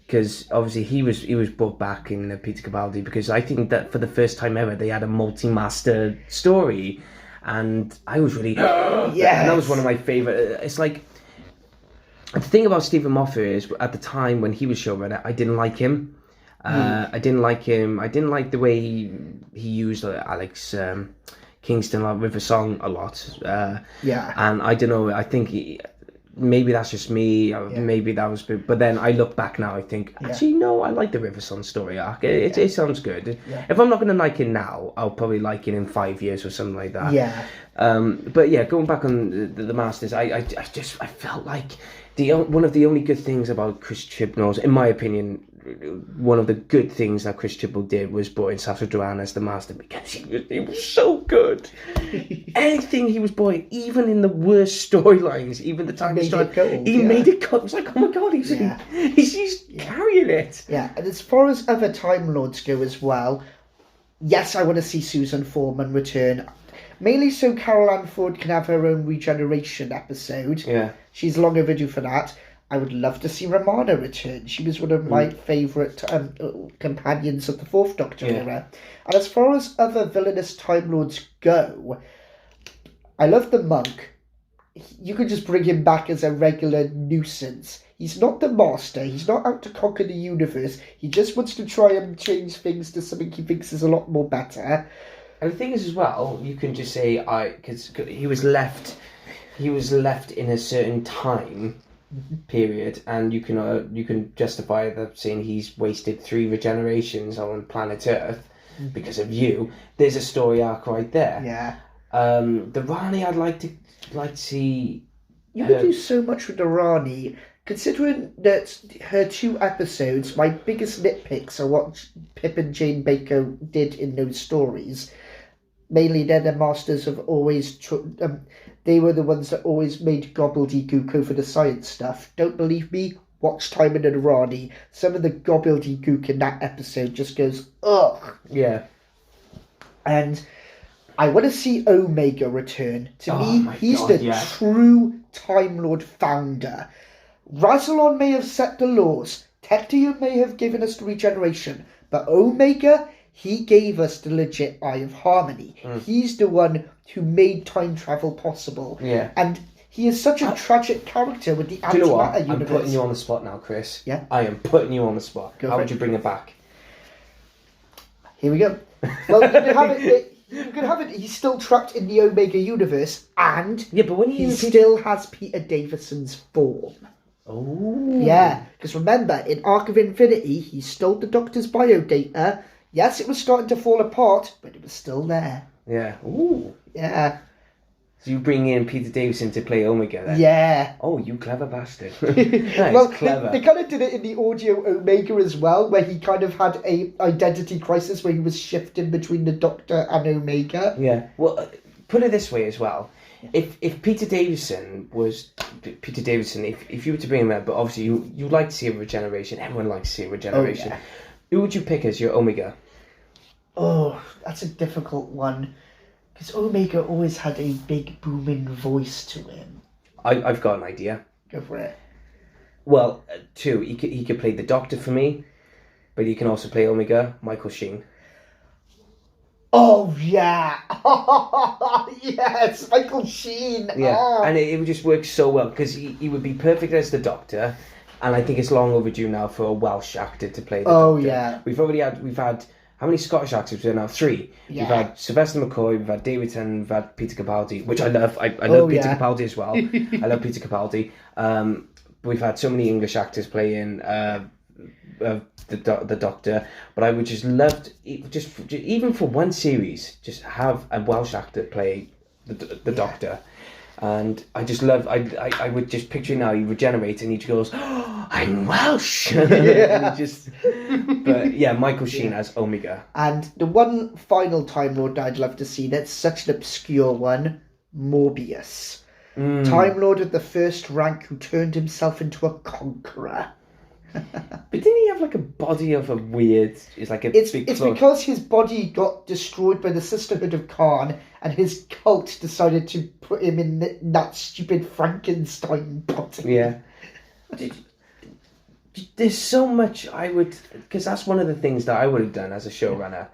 because obviously he was brought back in Peter Capaldi, because I think that for the first time ever they had a multi-master story, and I was really and that was one of my favourite. It's like, the thing about Stephen Moffat is, at the time when he was showrunner, I didn't like him. I didn't like him. I didn't like the way he used Alex Kingston, like River Song, a lot. And I don't know. I think maybe that's just me. Maybe that was. But then I look back now. I think actually no. I like the River Song story arc. It sounds good. If I'm not going to like it now, I'll probably like it in 5 years or something like that. But yeah, going back on the Masters, I felt like one of the only good things about Chris Chibnall's, in my opinion, one of the good things that Chris Chibnall did was brought in Sacha Dhawan as the Master, because he was so good. Anything he was brought in, even in the worst storylines, even the time he made it go. It was like, oh my god, he's carrying it. Yeah, and as far as other Time Lords go as well, yes, I want to see Susan Foreman return. Mainly so Carol Ann Ford can have her own regeneration episode. Yeah. She's long overdue for that. I would love to see Romana return. She was one of my favourite companions of the Fourth Doctor era. And as far as other villainous Time Lords go, I love the Monk. You could just bring him back as a regular nuisance. He's not the Master. He's not out to conquer the universe. He just wants to try and change things to something he thinks is a lot more better. And the thing is as well, you can just say, because he was left in a certain time period, and you can justify that saying he's wasted 3 regenerations on planet Earth because of you. There's a story arc right there. Yeah. The Rani, I'd like to see. You could do so much with the Rani, considering that her 2 episodes. My biggest nitpicks are what Pip and Jane Baker did in those stories. Mainly, they're the masters of always. They were the ones that always made gobbledygook over the science stuff. Don't believe me? Watch Timon and Rani. Some of the gobbledygook in that episode just goes, ugh. Yeah. And I want to see Omega return. To me, he's the true Time Lord founder. Rassilon may have set the laws. Tectium may have given us the regeneration. But Omega, he gave us the legit Eye of Harmony. He's the one who made time travel possible. Yeah. And he is such a tragic character with the antimatter you know what? universe. I'm putting you on the spot now, Chris. Yeah? I am putting you on the spot. How would you bring it back? Here we go. Well, you can have it. You can have it. He's still trapped in the Omega universe, and but when he still has Peter Davison's form. Oh. Yeah, because remember, in Arc of Infinity, he stole the Doctor's biodata. Yes, it was starting to fall apart, but it was still there. Yeah. Ooh. Yeah. So you bring in Peter Davison to play Omega then? Yeah. Oh, you clever bastard. Well, clever. They kind of did it in the audio Omega as well, where he kind of had a identity crisis where he was shifting between the Doctor and Omega. Yeah. Well, put it this way as well. If Peter Davison, if you were to bring him up, but obviously you'd like to see a regeneration. Everyone likes to see a regeneration. Who would you pick as your Omega? Oh, that's a difficult one. Because Omega always had a big booming voice to him. I've got an idea. Go for it. Well, two. He could play the Doctor for me, but he can also play Omega. Michael Sheen. Oh, yeah. Yes, Michael Sheen. Yeah, oh. And it would just work so well because he would be perfect as the Doctor, and I think it's long overdue now for a Welsh actor to play the Doctor. Oh, yeah. We've had how many Scottish actors are now? 3. Yeah. We've had Sylvester McCoy, we've had David Tennant, we've had Peter Capaldi, which I love. I love Peter Capaldi as well. I love Peter Capaldi. We've had so many English actors playing the Doctor, but I would just love just even for one series, just have a Welsh actor play the Doctor. And I just love, I would just picture now, he regenerates and he just goes, oh, I'm Welsh! And he just, but yeah, Michael Sheen as Omega. And the one final Time Lord I'd love to see, that's such an obscure one, Morbius. Time Lord of the first rank who turned himself into a conqueror. But didn't he have like a body of a weird? It's like a It's big because his body got destroyed by the Sisterhood of Khan, and his cult decided to put him in that stupid Frankenstein body. Yeah. There's so much I would, because that's one of the things that I would have done as a showrunner,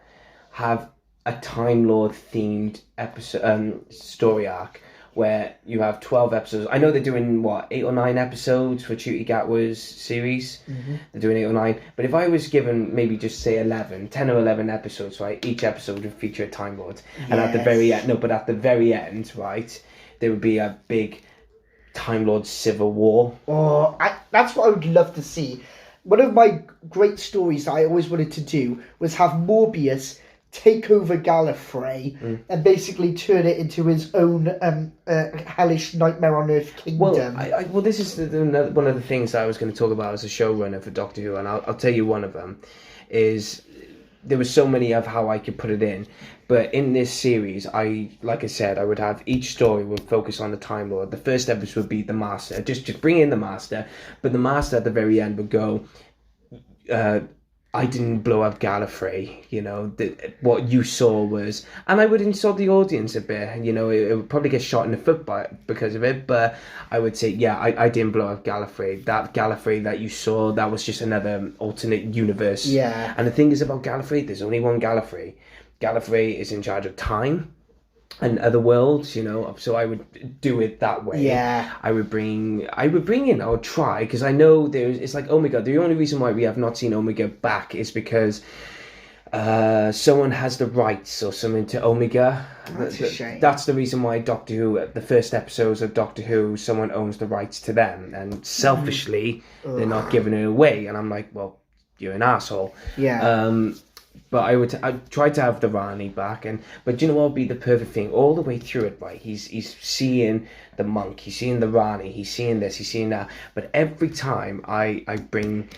have a Time Lord themed episode story arc. Where you have 12 episodes. I know they're doing, 8 or 9 episodes for Ncuti Gatwa's series. Mm-hmm. They're doing 8 or 9. But if I was given maybe just say 10 or 11 episodes, right, each episode would feature a Time Lord. Yes. And at the very end, right, there would be a big Time Lord civil war. Oh, that's what I would love to see. One of my great stories that I always wanted to do was have Morbius take over Gallifrey and basically turn it into his own hellish nightmare on Earth kingdom. Well, this is one of the things that I was going to talk about as a showrunner for Doctor Who, and I'll tell you one of them is there were so many of how I could put it in, but in this series, like I said, I would have each story would focus on the Time Lord. The first episode would be the Master, just bring in the Master, but the Master at the very end would go, I didn't blow up Gallifrey, what you saw was, and I would insult the audience a bit, it would probably get shot in the foot because of it, but I would say, yeah, I didn't blow up Gallifrey. That Gallifrey that you saw, that was just another alternate universe. Yeah. And the thing is about Gallifrey, there's only one Gallifrey. Gallifrey is in charge of time and other worlds, so I would do it that way. Yeah. I would try, because I know it's like Omega. The only reason why we have not seen Omega back is because someone has the rights or something to Omega. That's a shame. That's the reason why Doctor Who, the first episodes of Doctor Who, someone owns the rights to them, and selfishly they're not giving it away. And I'm like, well, you're an asshole. Yeah. But I tried to have the Rani back, but you know what would be the perfect thing all the way through it, right? He's seeing the monk, he's seeing the Rani, he's seeing this, he's seeing that. But every time I bring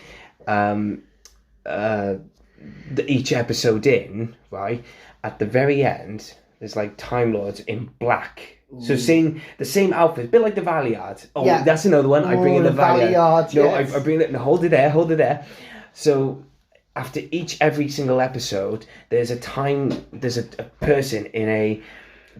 each episode in, right, at the very end, there's like Time Lords in black. Ooh. So seeing the same outfit, a bit like the Valiard. Oh, yeah. That's another one. I bring in the Valiard. No, yes. I bring it. No, hold it there. So after every single episode, there's a person in a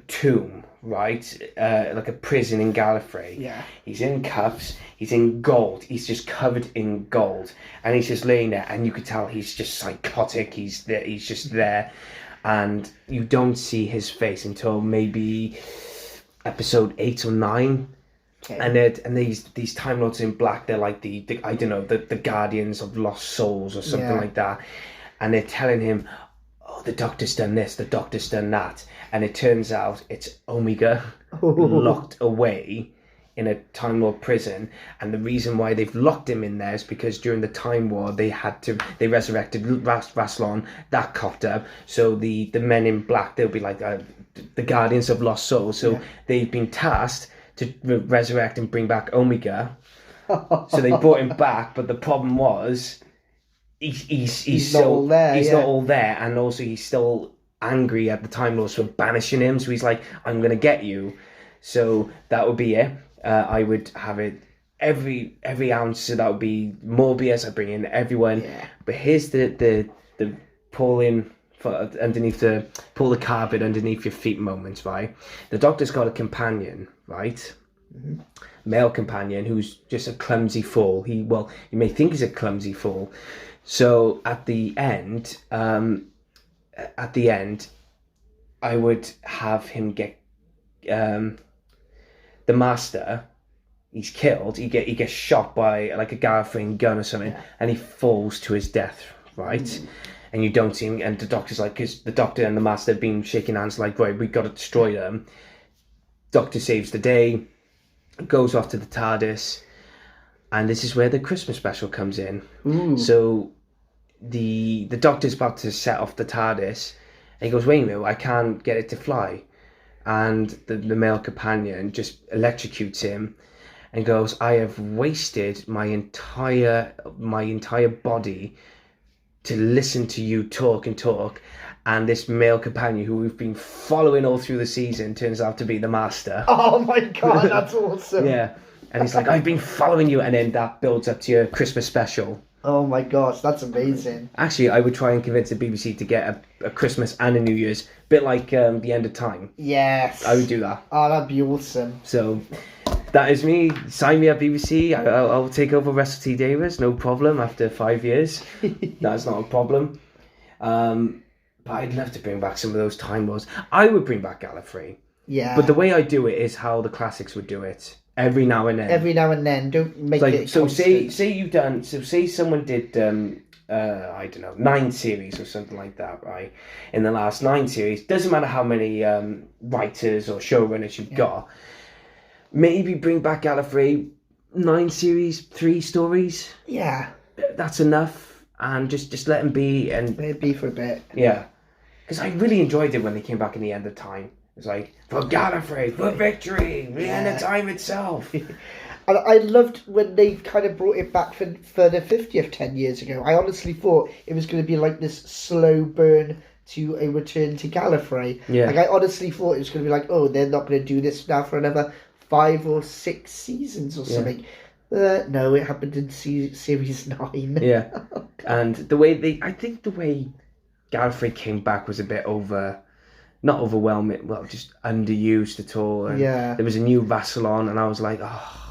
tomb, right? Like a prison in Gallifrey. Yeah. He's in cuffs, he's in gold, he's just covered in gold. And he's just laying there, and you could tell he's just psychotic, he's just there. And you don't see his face until maybe episode 8 or 9. Okay. And these Time Lords in black, they're like the I don't know, the guardians of lost souls or something like that, and they're telling him, oh, the Doctor's done this, the Doctor's done that, and it turns out it's Omega locked away in a Time Lord prison, and the reason why they've locked him in there is because during the Time War they resurrected Rassilon, that cocked up, so the men in black, they'll be like the guardians of lost souls, so they've been tasked to resurrect and bring back Omega. So they brought him back, but the problem was he's not all there, and also he's still angry at the Time Lords for banishing him. So he's like, I'm going to get you. So that would be it. I would have it every ounce. So that would be Morbius. I bring in everyone. Yeah. But here's the pulling for underneath pull the carpet underneath your feet moments, right? The Doctor's got a companion, right? Mm-hmm. Male companion who's just a clumsy fool. You may think he's a clumsy fool. So at the end, I would have him get the Master. He's killed. He gets shot by like a Gallifreyan gun or something, and he falls to his death. Right, and you don't see him. And the Doctor's like, because the Doctor and the Master have been shaking hands, like, right, we've got to destroy them. Doctor saves the day, goes off to the TARDIS, and this is where the Christmas special comes in. Ooh. So the Doctor's about to set off the TARDIS, and he goes, wait a minute, I can't get it to fly. And the male companion just electrocutes him and goes, I have wasted my entire body to listen to you talk and talk. And this male companion who we've been following all through the season turns out to be the Master. Oh my God, that's awesome. Yeah. And he's like, I've been following you. And then that builds up to your Christmas special. Oh my gosh, that's amazing. Actually, I would try and convince the BBC to get a Christmas and a New Year's, a bit like The End of Time. Yes. I would do that. Oh, that'd be awesome. So that is me. Sign me up, BBC. I'll take over Russell T Davies, no problem, after 5 years. That's not a problem. But I'd love to bring back some of those Time Lords. I would bring back Gallifrey. Yeah. But the way I do it is how the classics would do it. Every now and then. Don't make it so constant. say someone did I don't know, 9 series or something like that, right? In the last 9 series, doesn't matter how many writers or showrunners you've got. Maybe bring back Gallifrey, 9 series, 3 stories. Yeah. That's enough, and just let them be and let it be for a bit. Yeah. Because I really enjoyed it when they came back in the End of Time. It's like, for Gallifrey, for victory, the End of Time itself. And I loved when they kind of brought it back for the 50th 10 years ago. I honestly thought it was going to be like this slow burn to a return to Gallifrey. Yeah. Like, I honestly thought it was going to be like, oh, they're not going to do this now for another 5 or 6 seasons or something. No, it happened in series 9. Yeah. And the way Gallifrey came back was a bit not overwhelming, well, just underused at all. And there was a new vassal on, and I was like, oh.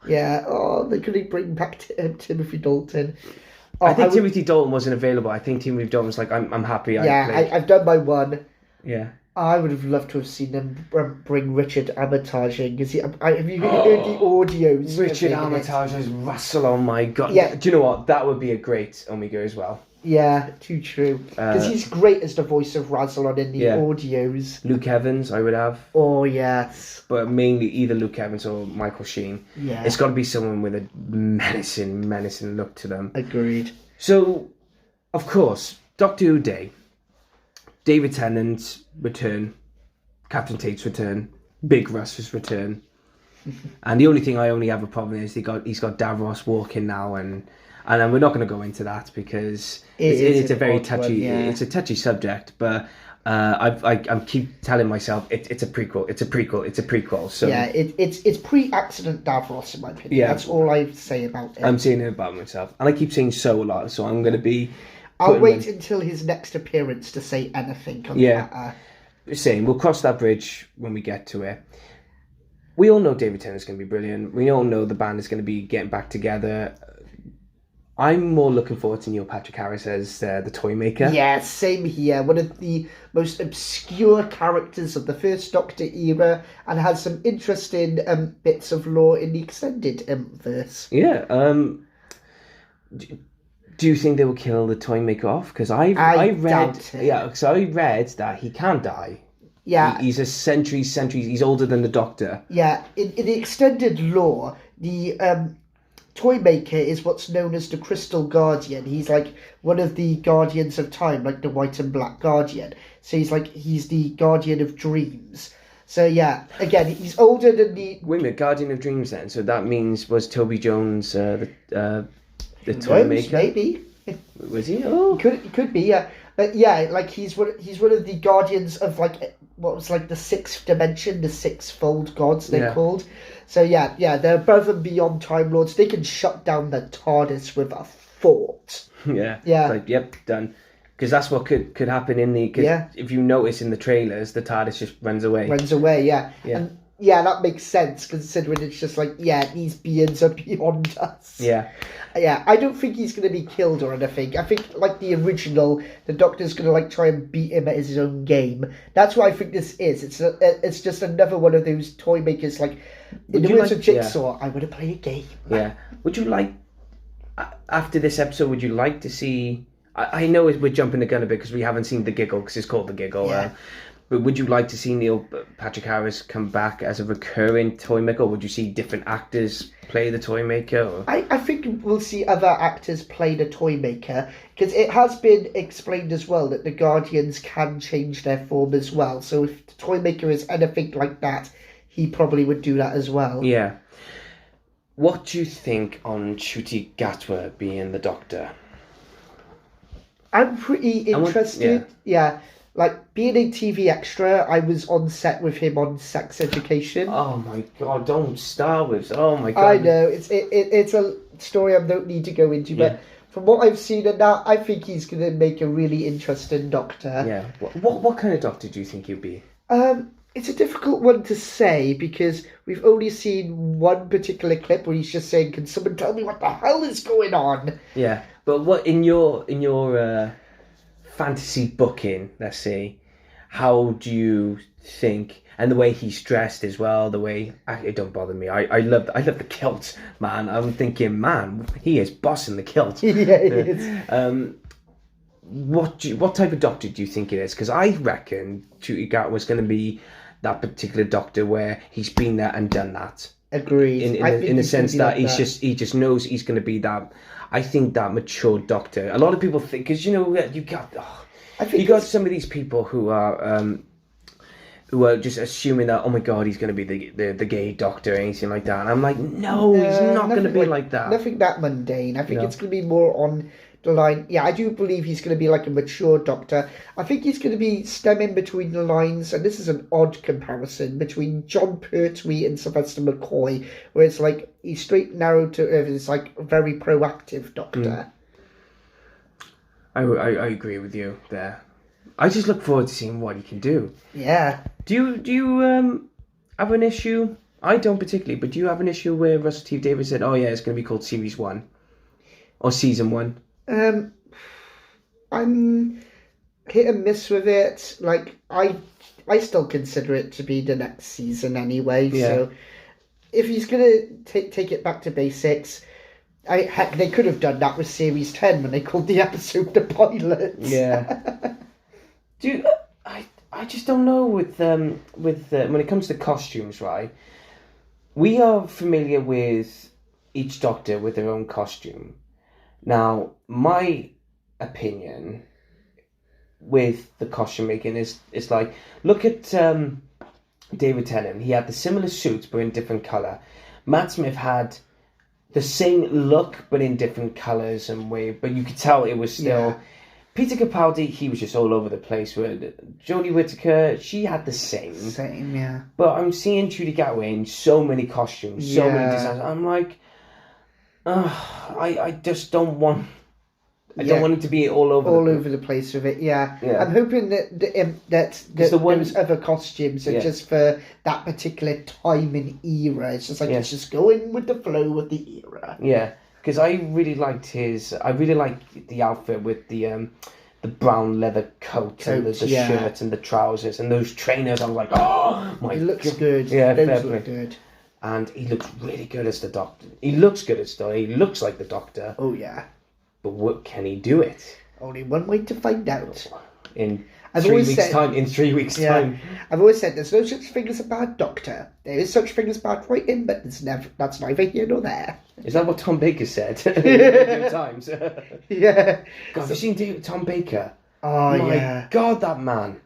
Yeah, they couldn't bring back Timothy Dalton. I think Timothy Dalton wasn't available. I think Timothy Dalton was like, I'm happy. I've done my one. Yeah. I would have loved to have seen them bring Richard Armitage in. Have you heard the audios? Richard Armitage as Russell, oh my God. Yeah. Do you know what? That would be a great Omega as well. Yeah, too true. Because he's great as the voice of Rassilon in the audios. Luke Evans, I would have. Oh, yes. But mainly either Luke Evans or Michael Sheen. Yeah. It's got to be someone with a menacing look to them. Agreed. So, of course, Doctor Who Day. David Tennant's return. Captain Tate's return. Big Russ's return. And the only thing I only have a problem is he's got Davros walking now, and we're not going to go into that because it's a very touchy it's a touchy subject. But I keep telling myself it's a prequel. It's a prequel. So yeah, it's pre-accident Davros in my opinion. Yeah, that's all I say about it. I'm saying it about myself, and I keep saying so a lot. So I'm going to be. I'll wait until his next appearance to say anything on that. Same. We'll cross that bridge when we get to it. We all know David Tennant's going to be brilliant. We all know the band is going to be getting back together. I'm more looking forward to Neil Patrick Harris as the Toy Maker. Yeah, same here. One of the most obscure characters of the First Doctor era, and has some interesting bits of lore in the extended verse. Yeah. Do you think they will kill the Toy Maker off? Because I read that he can die. Yeah, he's a centuries. He's older than the Doctor. Yeah, in the extended lore, the Toy Maker is what's known as the Crystal Guardian. He's like one of the Guardians of Time, like the White and Black Guardian. So he's the Guardian of Dreams. So yeah, again, he's older than the. Wait a minute, Guardian of Dreams then. So that means was Toby Jones the Toy Maker? Maybe. Was he? Oh, could be. Yeah. But yeah, like he's one of the guardians of like what was like the sixth dimension, the sixfold gods they're called. So yeah, they're above and beyond Time Lords. They can shut down the TARDIS with a thought. Yeah. Yeah. It's like, yep, done. Because that's what could happen in the... Cause if you notice in the trailers, the TARDIS just runs away. Yeah. And yeah, that makes sense, considering it's just like, these beings are beyond us. Yeah. Yeah, I don't think he's going to be killed or anything. I think, like the original, the Doctor's going to like try and beat him at his own game. That's what I think this is. It's just another one of those toy makers, like, in the words of Jigsaw, I want to play a game. Yeah. Would you like, after this episode, would you like to see... I know we're jumping the gun a bit because we haven't seen The Giggle, because it's called The Giggle. Yeah. But would you like to see Neil Patrick Harris come back as a recurring toy maker, or would you see different actors play the toy maker? Or? I think we'll see other actors play the toy maker, because it has been explained as well that the Guardians can change their form as well. So if the toy maker is anything like that, he probably would do that as well. Yeah. What do you think on Ncuti Gatwa being the Doctor? I'm pretty interested. Like, being a TV extra, I was on set with him on Sex Education. Oh my god, don't start with... Oh my god. I know, it's a story I don't need to go into, but from what I've seen of that, I think he's going to make a really interesting Doctor. Yeah. What kind of Doctor do you think he'll be? It's a difficult one to say, because we've only seen one particular clip where he's just saying, can someone tell me what the hell is going on? Yeah, but what in your fantasy booking, let's say, how do you think, and the way he's dressed as well, the way it don't bother me. I love the kilt, man. I'm thinking, man, he is bossing the kilt. Yeah, he is. What type of Doctor do you think it is? Because I reckon Ncuti Gatwa was going to be that particular Doctor where he's been there and done that. Agreed. In the sense that he just knows he's going to be that. I think that mature Doctor. A lot of people think, because you got some of these people who are just assuming that, oh my god, he's going to be the gay Doctor or anything like that. And I'm like, no, he's not going to be like that. Nothing that mundane. I think it's going to be more on the line. Yeah, I do believe he's going to be like a mature Doctor. I think he's going to be stemming between the lines, and this is an odd comparison, between John Pertwee and Sylvester McCoy, where it's like he's straight narrow to earth. It's like a very proactive Doctor. I agree with you there. I just look forward to seeing what he can do. Yeah. Do you have an issue? I don't particularly, but do you have an issue where Russell T Davies said, "Oh yeah, it's going to be called Series 1 or Season 1"? I'm hit and miss with it. Like, I still consider it to be the next season anyway. Yeah. So if he's gonna take it back to basics, heck, they could have done that with Series 10 when they called the episode the pilot. Yeah. I just don't know with when it comes to costumes, right? We are familiar with each Doctor with their own costume. Now, my opinion with the costume making is like, look at David Tennant. He had the similar suits but in different colour. Matt Smith had the same look but in different colours and way, but you could tell it was still... Yeah. Peter Capaldi, he was just all over the place. With Jodie Whittaker, she had the same. Same, yeah. But I'm seeing Ncuti Gatwa in so many costumes, so many designs. I'm like... I just don't want... I don't want it to be all over the place with it. Yeah. I'm hoping that those other costumes are just for that particular time and era. It's just like it's just going with the flow of the era. Yeah, because I really liked the outfit with the brown leather coat and the shirt and the trousers and those trainers. I was like, oh my god, it looks good. Yeah, those look good. And he looks really good as the Doctor. He looks good as Doctor. He looks like the Doctor. Oh, yeah. But what can he do it? Only one way to find out. In 3 weeks' time. I've always said there's no such thing as a bad Doctor. There is such thing as bad writing, but that's neither here nor there. Is that what Tom Baker said? Radio Times. Yeah. God, have you seen Tom Baker? Oh, My God, that man.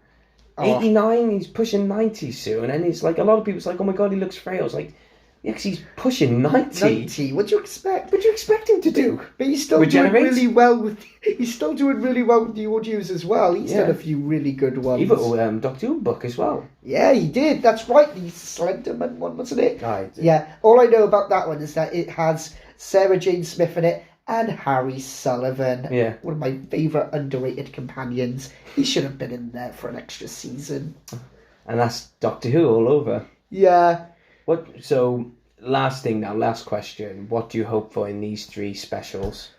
89, he's pushing 90 soon, and it's like, a lot of people's like, oh my god, he looks frail. It's like, Yeah, because he's pushing 90. 90. What do you expect? What do you expect him to do? But he's still doing really well with. He's still doing really well with the audios as well. He's done a few really good ones. He wrote Doctor Who book as well. Yeah, he did. That's right. The Slenderman one, wasn't it? Right. Yeah. All I know about that one is that it has Sarah Jane Smith in it and Harry Sullivan. Yeah. One of my favourite underrated companions. He should have been in there for an extra season. And that's Doctor Who all over. Yeah. So, last question. What do you hope for in these 3 specials?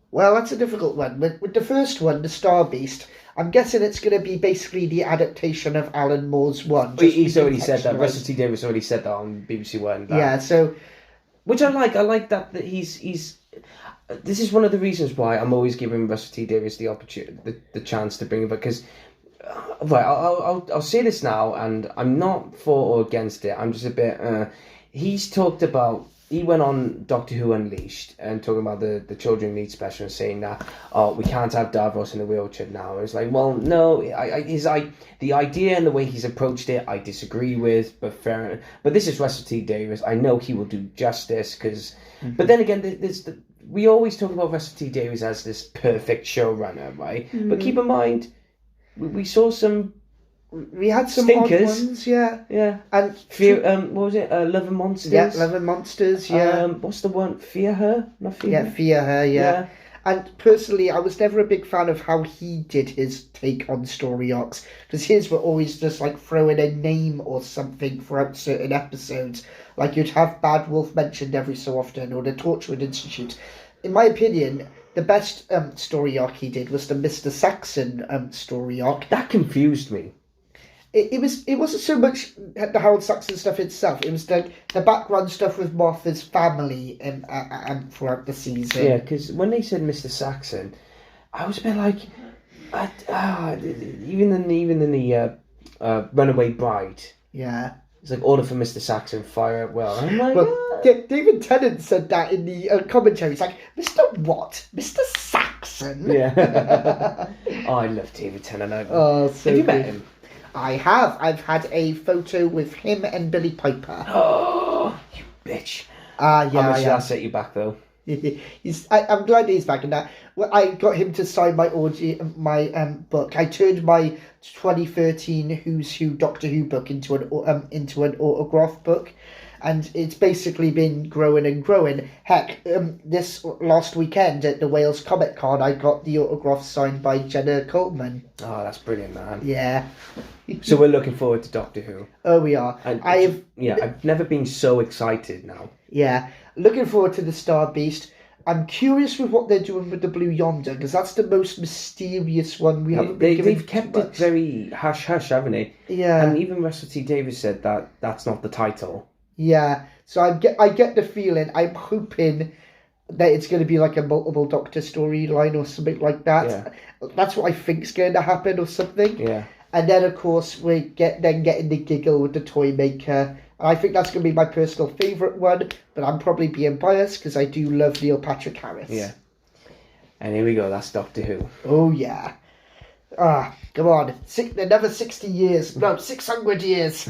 Well, that's a difficult one. With the first one, The Star Beast, I'm guessing it's going to be basically the adaptation of Alan Moore's one. He's already said that. Russell T Davies already said that on BBC One. Yeah, so... Which I like. I like that he's... This is one of the reasons why I'm always giving Russell T Davies the opportunity, the chance to bring it back, because... Right, I'll say this now, and I'm not for or against it. I'm just a bit... He's talked about... He went on Doctor Who Unleashed and talking about the children need special and saying that, we can't have Davros in a wheelchair now. It's like, well, no, the idea and the way he's approached it, I disagree with, but fair enough. But this is Russell T Davies. I know he will do justice, because... Mm-hmm. But then again, we always talk about Russell T Davies as this perfect showrunner, right? Mm-hmm. But keep in mind... We saw some. We had some stinkers. Odd ones, yeah. And what was it? Love and Monsters. Yeah, Love and Monsters. Yeah. What's the one? Fear Her? Not Fear. Yeah, Fear Her. Yeah. And personally, I was never a big fan of how he did his take on story arcs, because his were always just like throwing a name or something throughout certain episodes. Like you'd have Bad Wolf mentioned every so often, or the Torchwood Institute. In my opinion, the best story arc he did was the Mr. Saxon story arc. That confused me. It wasn't so much the Harold Saxon stuff itself. It was the background stuff with Martha's family and throughout the season. Yeah, because when they said Mr. Saxon, I was a bit like, even in the Runaway Bride. Yeah. It's like order for Mr. Saxon, fire at will. I'm like, David Tennant said that in the commentary. He's like, Mr. What? Mr. Saxon? Yeah. I love David Tennant. So have you met him? I have. I've had a photo with him and Billy Piper. Oh, you bitch. Yeah. How much did that set you back, though? I'm glad he's back in that. Well, I got him to sign my book. I turned my 2013 Who's Who Doctor Who book into an autograph book, and it's basically been growing and growing. Heck, this last weekend at the Wales Comic Con, I got the autograph signed by Jenna Coleman. Oh, that's brilliant, man. Yeah. So we're looking forward to Doctor Who. Oh, we are. I've never been so excited now. Yeah, looking forward to the Star Beast. I'm curious with what they're doing with the Blue Yonder, because that's the most mysterious one we haven't been given. They've kept it very hush-hush, haven't they? Yeah. And even Russell T Davies said that that's not the title. Yeah, so I get the feeling, I'm hoping that it's going to be like a multiple Doctor storyline or something like that. Yeah. That's what I think's going to happen or something. Yeah. And then, of course, we getting the giggle with the Toy Maker. And I think that's going to be my personal favourite one, but I'm probably being biased because I do love Neil Patrick Harris. Yeah. And here we go, that's Doctor Who. Oh, yeah. Come on. Another 60 years. No, 600 years.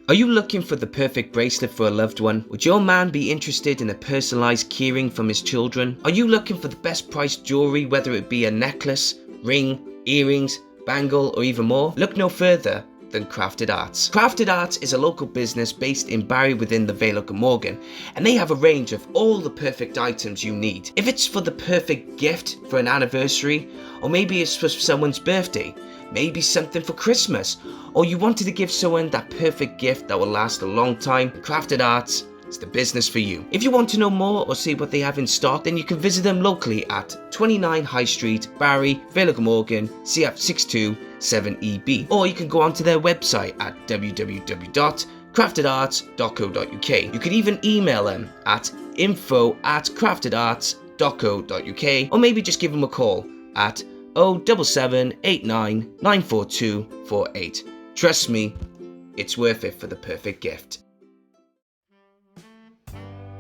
Are you looking for the perfect bracelet for a loved one? Would your man be interested in a personalised keyring from his children? Are you looking for the best priced jewellery, whether it be a necklace, ring, earrings, bangle or even more? Look no further than Crafted Arts. Crafted Arts is a local business based in Barry within the Vale of Glamorgan, and they have a range of all the perfect items you need. If it's for the perfect gift for an anniversary, or maybe it's for someone's birthday, maybe something for Christmas, or you wanted to give someone that perfect gift that will last a long time, Crafted Arts is the business for you. If you want to know more or see what they have in stock, then you can visit them locally at 29 High Street, Barry, Vale of Glamorgan, CF627EB, or you can go onto their website at www.craftedarts.co.uk. You could even email them at info@craftedarts.co.uk, or maybe just give them a call at 07789 94248. Trust me, it's worth it for the perfect gift.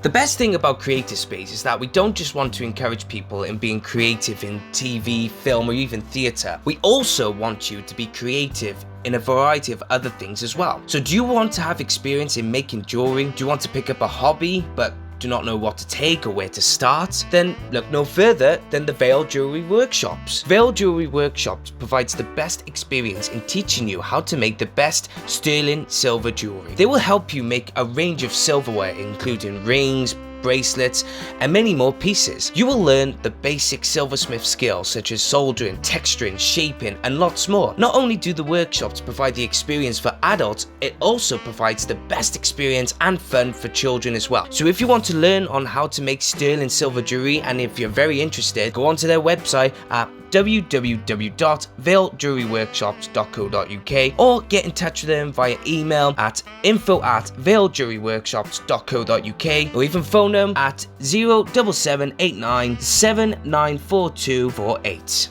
The best thing about Creative Space is that we don't just want to encourage people in being creative in TV, film, or even theatre. We also want you to be creative in a variety of other things as well. So do you want to have experience in making jewelry? Do you want to pick up a hobby but do not know what to take or where to start? Then look no further than the Veil Jewelry Workshops. Veil Jewelry Workshops provides the best experience in teaching you how to make the best sterling silver jewelry. They will help you make a range of silverware including rings, bracelets, and many more pieces. You will learn the basic silversmith skills such as soldering, texturing, shaping, and lots more. Not only do the workshops provide the experience for adults, it also provides the best experience and fun for children as well. So if you want to learn on how to make sterling silver jewelry, and if you're very interested, go onto their website at www.veiljewelryworkshops.co.uk or get in touch with them via email at info@veiljewelryworkshops.co.uk or even phone them at 07789 794248.